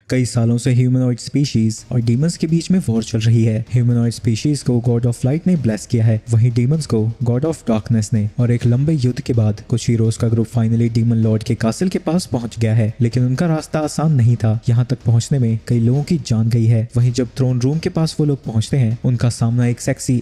कई सालों से ह्यूमनॉइड स्पीशीज और डीमंस के बीच में वॉर चल रही है। ह्यूमनॉइड स्पीशीज को गॉड ऑफ लाइट ने ब्लेस किया है, वहीं डीमंस को गॉड ऑफ डार्कनेस ने। और एक लंबे युद्ध के बाद कुछ हीरोज का ग्रुप फाइनली डीमन लॉर्ड के कासिल के पास पहुंच गया है, लेकिन उनका रास्ता आसान नहीं था। यहाँ तक पहुंचने में कई लोगों की जान गई है। वहीं जब थ्रोन रूम के पास वो लोग पहुंचते हैं, उनका सामना एक सेक्सी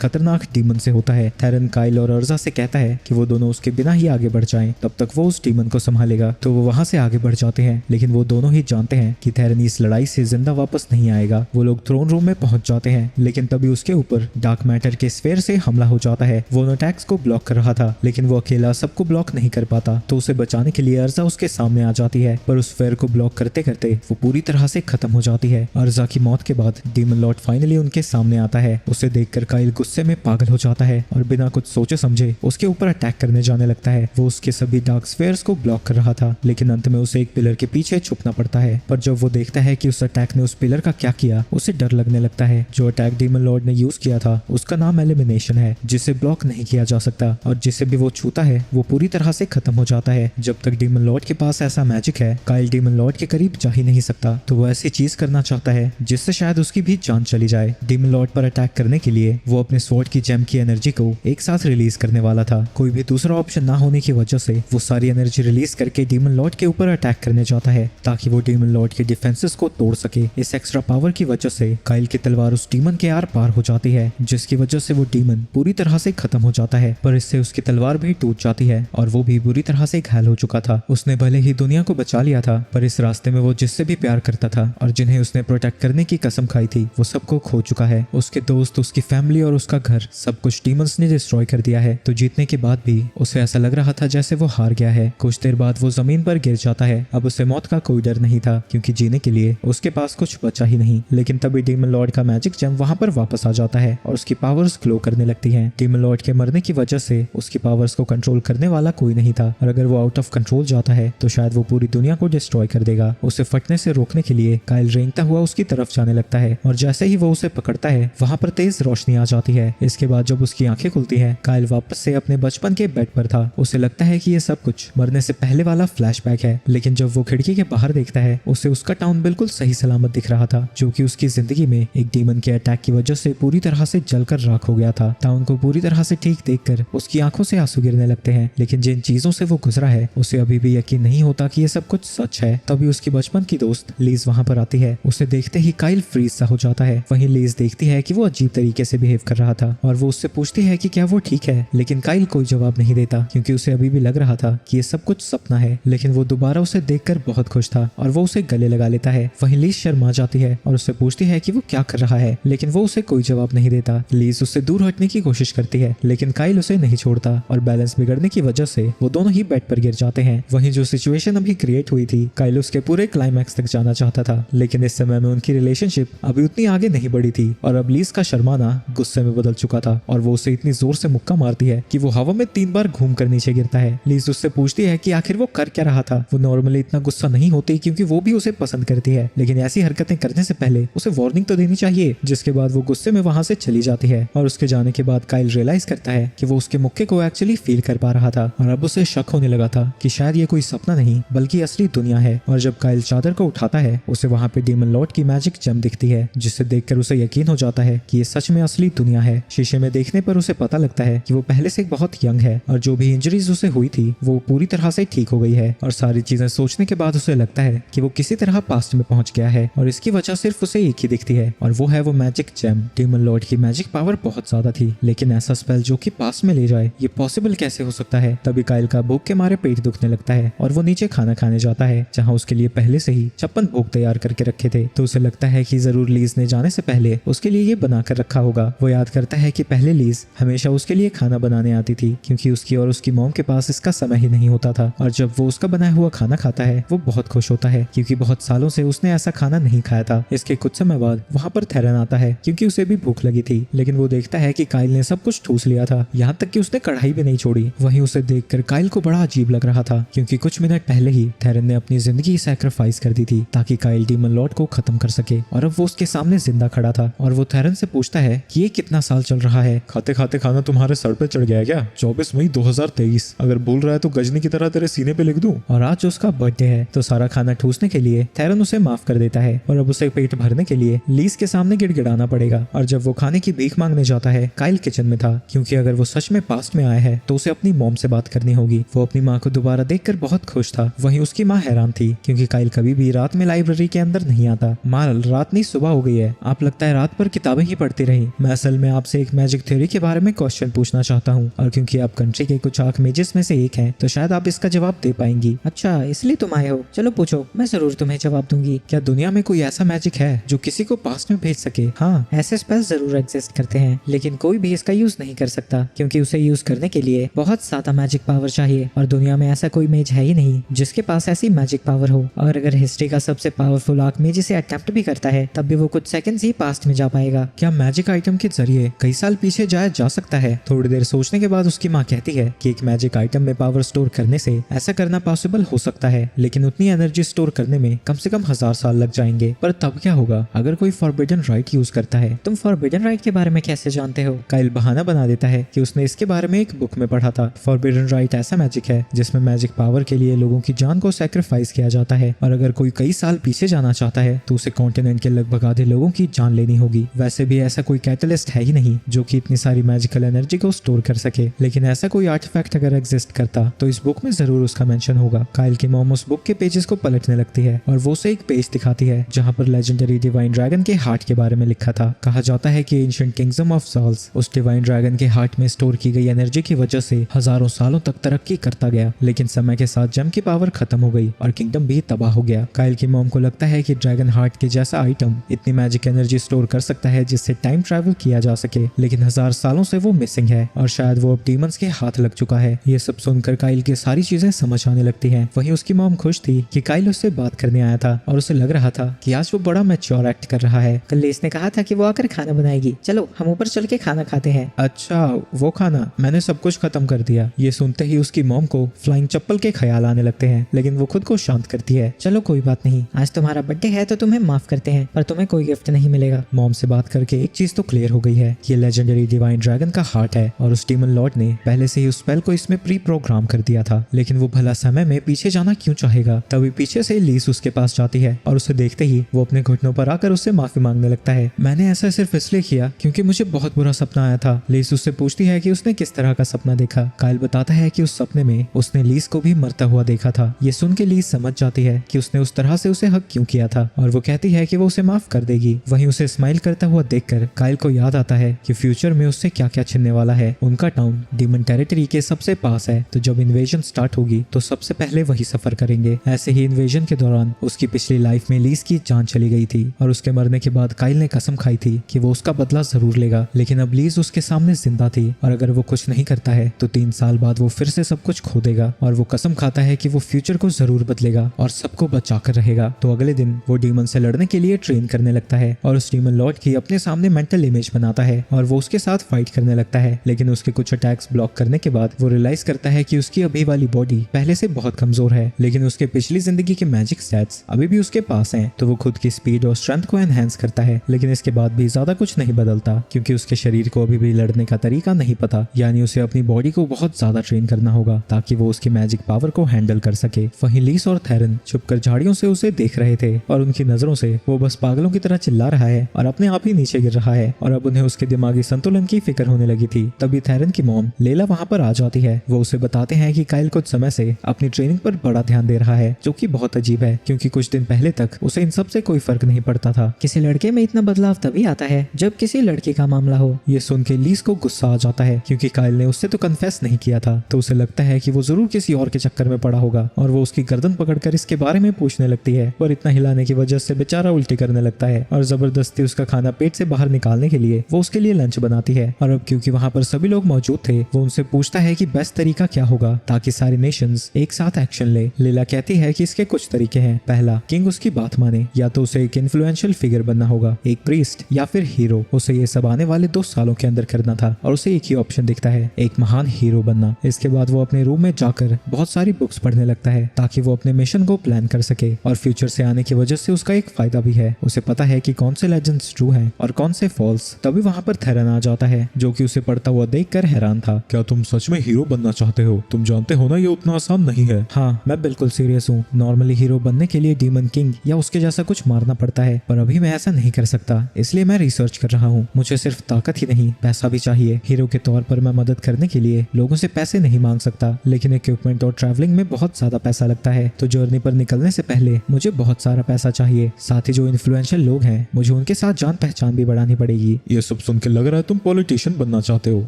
खतरनाक डीमन से होता है। थेरन काइल और अर्जा से कहता है कि वो दोनों उसके बिना ही आगे बढ़ जाएं, तब तक वो उस डीमन को संभालेगा। तो वो वहां से आगे बढ़ जाते हैं, लेकिन वो दोनों ही जानते हैं कि थेरन इस लड़ाई से जिंदा वापस नहीं आएगा। वो लोग थ्रोन रूम में पहुंच जाते हैं, लेकिन तभी उसके ऊपर डार्क मैटर के स्फेयर से हमला हो जाता है। वो अटैक्स को ब्लॉक कर रहा था, लेकिन वो अकेला सबको ब्लॉक नहीं कर पाता, तो उसे बचाने के लिए अर्जा उसके सामने आ जाती है। पर उस स्फेयर को ब्लॉक करते करते वो पूरी तरह से खत्म हो जाती है। अर्जा की मौत के बाद डीमन लॉर्ड फाइनली उनके सामने आता है। उसे देखकर काइल गुस्से में पागल हो जाता है और बिना कुछ सोचे समझे उसके ऊपर अटैक करने जाने लगता है। वो उसके सभी डार्क स्फेयर्स को ब्लॉक कर रहा था, लेकिन अंत में उसे एक पिलर के पीछे छुपना पड़ता है। पर जब वो देखता है कि उस अटैक ने उस पिलर का क्या किया, उसे डर लगने लगता है। जो अटैक डीमन लॉर्ड ने यूज किया था उसका नाम एलिमिनेशन है, जिसे ब्लॉक नहीं किया जा सकता, और जिसे भी वो छूता है वो पूरी तरह से खत्म हो जाता है। जब तक डीमन लॉर्ड के पास ऐसा मैजिक है, काइल डीमन लॉर्ड के करीब जा ही नहीं सकता। तो वो ऐसी चीज करना चाहता है जिससे शायद उसकी भी जान चली जाए। डीमन लॉर्ड पर अटैक करने के लिए वो अपने स्वॉर्ड की जेम की एनर्जी को एक साथ रिलीज करने वाला था। कोई भी दूसरा ऑप्शन ना होने की वजह से वो सारी एनर्जी रिलीज करके डीमन लॉर्ड के ऊपर अटैक करने जाता है, ताकि वो डीमन लॉर्ड के डिफेंसेस को तोड़ सके। इस एक्स्ट्रा पावर की वजह से काइल की तलवार उस डीमन के आर पार हो जाती है, जिसकी वजह से वो डीमन पूरी तरह से खत्म हो जाता है। पर इससे उसकी तलवार भी टूट जाती है और वो भी बुरी तरह से घायल हो चुका था। उसने भले ही दुनिया को बचा लिया था, पर इस रास्ते में वो जिससे भी प्यार करता था और जिन्हें उसने प्रोटेक्ट करने की कसम खाई थी, वो सबको खो चुका है। उसके दोस्त, उसकी फैमिली और उसका घर, सब कुछ डीमंस ने डिस्ट्रॉय कर दिया है। तो जीतने के बाद भी उसे ऐसा लग रहा था जैसे वो हार गया है। कुछ देर बाद वो जमीन पर गिर जाता है। अब उसे मौत का कोई डर नहीं था, क्योंकि जीने के लिए उसके पास कुछ बचा ही नहीं। लेकिन तभी डीमन लॉर्ड का मैजिक जेम वहां पर वापस आ जाता है और उसकी पावर्स ग्लो करने लगती हैं। डीमन लॉर्ड के मरने की वजह से उसकी पावर्स को कंट्रोल करने वाला कोई नहीं था, और अगर वो आउट ऑफ कंट्रोल जाता है तो शायद वो पूरी दुनिया को डिस्ट्रॉय कर देगा। उसे फटने से रोकने के लिए काइल रेंगता हुआ उसकी तरफ जाने लगता है, और जैसे ही वो उसे पकड़ता है वहां पर तेज रोशनी आ जाती है। इसके बाद जब उसकी आंखें खुलती हैं, काइल वापस से अपने बचपन के बेड पर था। उसे लगता है कि ये सब कुछ मरने से पहले वाला फ्लैशबैक है, लेकिन जब वो खिड़की के बाहर देखता है, उसे उसका टाउन बिल्कुल सही सलामत दिख रहा था, जो कि उसकी जिंदगी में एक डीमन के अटैक की वजह से पूरी तरह से जलकर राख हो गया था। टाउन को पूरी तरह से ठीक देखकर उसकी आंखों से आंसू गिरने लगते हैं, लेकिन जिन चीजों से वो गुजरा है उसे अभी भी यकीन नहीं होता कि ये सब कुछ सच है। तभी उसकी बचपन की दोस्त लीज वहां पर आती है। उसे देखते ही काइल फ्रीज सा हो जाता है। वहीं लीज देखती है कि वो अजीब तरीके से बिहेव कर रहा था, और वो उससे पूछती है कि क्या वो ठीक है, लेकिन काइल कोई जवाब नहीं देता, क्योंकि उसे अभी भी लग रहा था कि ये सब कुछ सपना है। लेकिन वो दोबारा उसे देखकर बहुत खुश था और वो उसे गले लगा लेता है। वहीं लीज शर्मा जाती है और उससे पूछती है कि वो क्या कर रहा है, लेकिन वो उसे कोई जवाब नहीं देता। लीज उससे दूर हटने की कोशिश करती है, लेकिन काइल उसे नहीं छोड़ता, और बैलेंस बिगड़ने की वजह से वो दोनों ही बेड पर गिर जाते हैं। वहीं जो सिचुएशन अभी क्रिएट हुई थी, काइल उसके पूरे क्लाइमैक्स तक जाना चाहता था, लेकिन इस समय में उनकी रिलेशनशिप अभी उतनी आगे नहीं बढ़ी थी, और अब लीज का शर्माना गुस्से में बदल चुका था, और वो उसे इतनी जोर से मुक्का मारती है कि वो हवा में 3 बार घूम कर नीचे गिरता है। लीज उससे पूछती है कि आखिर वो कर क्या रहा था। वो नॉर्मली इतना गुस्सा नहीं होती, क्योंकि वो भी उसे पसंद करती है, लेकिन ऐसी हरकतें करने से पहले उसे वार्निंग तो देनी चाहिए। जिसके बाद वो गुस्से में वहां से चली जाती है, और उसके जाने के बाद काइल रियलाइज करता है कि वो उसके मुक्के को एक्चुअली फील कर पा रहा था, और अब उसे शक होने लगा था कि शायद ये कोई सपना नहीं बल्कि असली दुनिया है। और जब काइल चादर को उठाता है, उसे वहां पे डीमन लॉर्ड की मैजिक जेम दिखती है, जिसे देखकर उसे यकीन हो जाता है कि ये सच में असली दुनिया है। शीशे में देखने पर उसे पता लगता है कि वो पहले से बहुत यंग है, और जो भी इंजरीज उसे हुई थी वो पूरी तरह से ठीक हो गई है। और सारी चीजें सोचने के बाद उसे लगता है कि वो किसी तरह पास्ट में पहुंच गया है, और इसकी वजह सिर्फ उसे एक ही दिखती है, और वो है वो मैजिक जेम। डीमन लॉर्ड की मैजिक पावर बहुत ज्यादा थी, लेकिन ऐसा स्पेल जो कि पास में ले जाए, ये पॉसिबल कैसे हो सकता है। तभी काइल का भूख के मारे पेट दुखने लगता है, और वो नीचे खाना खाने जाता है, जहाँ उसके लिए पहले से ही 56 भोग तैयार करके रखे थे। तो उसे लगता है कि जरूर लीज ने जाने से पहले उसके लिए ये बना कर रखा होगा। वो याद करता है कि पहले लीज हमेशा उसके लिए खाना बनाने आती थी, क्योंकि उसकी और उसकी मॉम के पास इसका समय ही नहीं होता था। और जब वो उसका बनाया हुआ खाना खाता है, वो बहुत खुश होता है, क्योंकि बहुत सालों से उसने ऐसा खाना नहीं खाया था। इसके कुछ समय बाद वहाँ पर थेरन आता है, क्योंकि उसे भी भूख लगी थी, लेकिन वो देखता है कि काइल ने सब कुछ ठूस लिया था, यहाँ तक कि उसने कढ़ाई भी नहीं छोड़ी। वहीं उसे देखकर काइल को बड़ा अजीब लग रहा था, क्योंकि कुछ मिनट पहले ही थेरन ने अपनी जिंदगी सैक्रिफाइस कर दी थी ताकि काइल डीमन लॉर्ड को खत्म कर सके, और अब वो उसके सामने जिंदा खड़ा था। और वो थेरन से पूछता है कि ये कितना साल चल रहा है। खाते खाते खाना तुम्हारे सर पे चढ़ गया क्या? 24 मई 2023। अगर बोल रहा है तो गजनी की तरह तेरे सीने पे लिख दूं। और आज उसका बर्थडे है, तो सारा खाना ठूसने के लिए लिए थेरन उसे माफ कर देता है और अब उसे पेट भरने के लिए लीज के सामने गिड़गिड़ाना पड़ेगा। और जब वो खाने की भीख मांगने जाता है, काइल किचन में था, क्योंकि अगर वो सच में पास्ट में आया है तो उसे अपनी मॉम से बात करनी होगी। वो अपनी माँ को दोबारा देखकर बहुत खुश था। वहीं उसकी माँ हैरान थी, क्योंकि काइल कभी भी रात में लाइब्रेरी के अंदर नहीं आता। मारल, रात नहीं सुबह हो गई है, आप लगता है रात भर किताबें ही पढ़ती रही। मैं असल में आपसे एक मैजिक थ्योरी के बारे में क्वेश्चन पूछना चाहता हूँ, और क्योंकि आप कंट्री के कुछ आर्कमेजेस में से एक हैं, तो शायद आप इसका जवाब दे पाएंगी। अच्छा, इसलिए तुम आए हो? चलो पूछो, मैं जरूर तुम्हें जवाब दूंगी। क्या दुनिया में कोई ऐसा मैजिक है जो किसी को पास्ट में भेज सके? हाँ, ऐसे स्पेल्स जरूर एग्जिस्ट करते हैं, लेकिन कोई भी इसका यूज नहीं कर सकता, क्योंकि उसे यूज करने के लिए बहुत ज्यादा मैजिक पावर चाहिए, और दुनिया में ऐसा कोई मेज है ही नहीं जिसके पास ऐसी मैजिक पावर हो। और अगर हिस्ट्री का सबसे पावरफुल आर्कमेज इसे अटेम्प्ट भी करता है, तब भी वो कुछ सेकंड्स ही पास्ट में जा पाएगा। क्या मैजिक आइटम के जरिए कई साल पीछे जाया जा सकता है? थोड़ी देर सोचने के बाद उसकी माँ कहती है कि एक मैजिक आइटम में पावर स्टोर करने से ऐसा करना पॉसिबल हो सकता है, लेकिन उतनी एनर्जी स्टोर करने में कम से कम 1000 साल लग जाएंगे। पर तब क्या होगा अगर कोई फॉरबिडन राइट यूज करता है? तुम फॉरबिडन राइट के बारे में कैसे जानते हो? काइल बहाना बना देता है कि उसने इसके बारे में एक बुक में पढ़ा था। फॉरबिडन राइट ऐसा मैजिक है जिसमें मैजिक पावर के लिए लोगों की जान को सैक्रिफाइस किया जाता है, और अगर कोई कई साल पीछे जाना चाहता है तो उसे कॉन्टिनेंट के लगभग आधे लोगों की जान लेनी होगी। वैसे भी ऐसा कोई कैटलिस्ट है ही नहीं जो कि इतनी सारी मैजिकल एनर्जी को स्टोर कर सके, लेकिन ऐसा कोई आर्टिफैक्ट अगर एग्जिस्ट करता तो इस बुक में जरूर उसका मेंशन होगा। काइल की मॉम उस बुक के पेजेस को पलटने लगती है और वो उसे एक पेज दिखाती है जहाँ पर लेजेंडरी डिवाइन ड्रैगन के हार्ट के बारे में लिखा था। कहा जाता है कि एंशिएंट किंगडम ऑफ सॉल्स उस डिवाइन ड्रैगन के हार्ट में स्टोर की गई एनर्जी की वजह से हजारों सालों तक तरक्की करता गया, लेकिन समय के साथ जेम की पावर खत्म हो गई और किंगडम भी तबाह हो गया। काइल की मॉम को लगता है कि ड्रैगन हार्ट के जैसा आइटम इतनी मैजिक एनर्जी स्टोर कर सकता है जिससे टाइम ट्रैवल किया जा सके, लेकिन 1000 सालों से वो मिसिंग है और शायद वो अब डीमंस के हाथ लग चुका है। ये सब सुनकर काइल की सारी चीजें समझ आने लगती हैं। वहीं उसकी मॉम खुश थी कि काइल उससे बात करने आया था और उसे लग रहा था कि आज वो बड़ा मैच्योर एक्ट कर रहा है। कल इसने कहा था कि वो आकर खाना बनाएगी, चलो हम ऊपर चल के खाना खाते हैं। अच्छा, वो खाना? मैंने सब कुछ खत्म कर दिया। ये सुनते ही उसकी मॉम को फ्लाइंग चप्पल के ख्याल आने लगते हैं, लेकिन वो खुद को शांत करती है। चलो कोई बात नहीं, आज तुम्हारा बर्थडे है तो तुम्हें माफ करते हैं, पर तुम्हें कोई गिफ्ट नहीं मिलेगा। मॉम से बात करके एक चीज तो क्लियर हो गई है, ये लेजेंडरी डिवाइन ड्रैगन का हार्ट है और उस डीमन लॉर्ड ने पहले से ही उस स्पेल को इसमें प्री प्रोग्राम कर दिया था, लेकिन वो भला समय में पीछे जाना क्यों चाहेगा? तभी पीछे से लीस उसके पास जाती है और उसे देखते ही वो अपने घुटनों पर आकर उससे माफी मांगने लगता है। मैंने ऐसा सिर्फ इसलिए किया क्योंकि मुझे बहुत बुरा सपना आया था। लीस उससे पूछती है कि उसने किस तरह का सपना देखा। काइल बताता है कि उस सपने में उसने लीस को भी मरता हुआ देखा था। ये सुन के लीस समझ जाती है कि उसने उस तरह से उसे हक क्यों किया था और वो कहती है कि वो उसे माफ कर देगी। वहीं उसे स्माइल करता हुआ देखकर काइल को याद आता है कि फ्यूचर में उससे क्या क्या छिनने वाला है। उनका टाउन डीमन टेरिटरी के सबसे पास है, तो जब इन्वेजन स्टार्ट होगी तो सबसे पहले वही सफर करेंगे। ऐसे ही इन्वेजन के दौरान उसकी पिछली लाइफ में लीस की जान चली गई थी और उसके मरने के बाद काइल ने कसम खाई थी कि वो उसका बदला जरूर लेगा, लेकिन अब लीज उसके सामने जिंदा थी और अगर वो कुछ नहीं करता है तो 3 साल बाद वो फिर से सब कुछ खो देगा। और वो कसम खाता है कि वो फ्यूचर को जरूर बदलेगा और सबको बचा कर रहेगा। तो अगले दिन वो डीमन से लड़ने के लिए ट्रेन करने लगता है और उस डीमन लॉर्ड की अपने सामने मेंटल इमेज बनाता है और वो उसके साथ फाइट करने लगता है, लेकिन उसके कुछ अटैक्स ब्लॉक करने के बाद वो रियलाइज करता है कि उसकी अभी वाली बॉडी पहले से बहुत कमजोर है, लेकिन उसके पिछली जिंदगी के मैजिक स्टैट्स अभी भी उसके पास हैं। तो वो खुद की स्पीड और स्ट्रेंथ को एनहेंस करता है, लेकिन इसके बाद भी ज्यादा कुछ नहीं बदलता क्योंकि उसके शरीर को अभी भी लड़ने का तरीका नहीं पता। यानी उसे अपनी बॉडी को बहुत ज्यादा ट्रेन करना होगा ताकि वो उसकी मैजिक पावर को हैंडल कर सके। वहीं लीस और थेरन छुपकर झाड़ियों से उसे देख रहे थे और उनकी नजरों से वो बस पागलों की तरह चिल्ला रहा है और अपने आप ही नीचे गिर रहा है और अब उन्हें उसके दिमागी संतुलन की फिक्र होने लगी थी। तभी थेरन की मॉम लेला वहाँ पर आ जाती है। वो उसे बताते हैं कि काइल कुछ समय से अपनी ट्रेनिंग पर बड़ा ध्यान दे रहा है, जो कि बहुत अजीब है क्योंकि कुछ दिन पहले तक उसे इन सब से कोई फर्क नहीं पड़ता था। किसी लड़के में इतना बदलाव तभी आता है जब किसी लड़की का मामला हो। ये सुन के लीस को गुस्सा आ जाता है क्योंकि काइल ने उससे तो कन्फेस नहीं किया था, तो उसे लगता है कि वो जरूर किसी और के चक्कर में पड़ा होगा और वो उसकी गर्दन पकड़कर इसके बारे में पूछने लगती है। पर इतना हिलाने की वजह से बेचारा उल्टी करने लगता है और जबरदस्ती उसका खाना पेट से बाहर निकालने के लिए वो उसके लिए लंच बनाती है। और अब क्योंकि वहाँ पर सभी लोग मौजूद थे, वो उनसे पूछता है कि बेस्ट तरीका क्या होगा ताकि सारे नेशंस एक साथ एक्शन ले। लीला कहती है कि इसके कुछ तरीके हैं। पहला, किंग उसकी बात माने, या तो उसे एक इन्फ्लुएंशियल फिगर बनना होगा, एक प्रीस्ट या फिर हीरो। उसे ये सब आने वाले 2 सालों के अंदर करना था और उसे एक ही ऑप्शन दिखता है, एक महान हीरो बनना। इसके बाद वो अपने रूम में जाकर बहुत सारी बुक्स पढ़ने लगता है ताकि वो अपने मिशन को प्लान कर सके और फ्यूचर से आने की वजह से उसका एक फायदा भी है, उसे पता है कि कौन से लेजेंड्स ट्रू हैं और कौन से फॉल्स। तभी वहाँ पर थेरन आ जाता है जो कि उसे पढ़ता हुआ देखकर हैरान था। क्या तुम सच में हीरो बनना चाहते हो? तुम जानते हो ना ये उतना आसान नहीं है। हाँ, मैं बिल्कुल सीरियस हूँ। नॉर्मली हीरो बनने के लिए डीमन किंग या उसके जैसा कुछ मारना पड़ता है, पर अभी मैं ऐसा नहीं कर सकता, इसलिए मैं रिसर्च कर रहा हूँ। मुझे सिर्फ ताकत ही नहीं पैसा भी चाहिए। हीरो के तौर पर मैं मदद करने के लिए लोगों से पैसे नहीं मांग सकता, लेकिन इक्विपमेंट और ट्रैवलिंग में बहुत ज्यादा पैसा लगता है, तो जर्नी पर निकलने से पहले मुझे बहुत सारा पैसा चाहिए। साथ ही जो इन्फ्लुएंशियल लोग हैं मुझे उनके साथ जान पहचान भी बढ़ानी पड़ेगी। ये सब सुन के लग रहा है तुम पॉलिटिशियन बनना चाहते हो,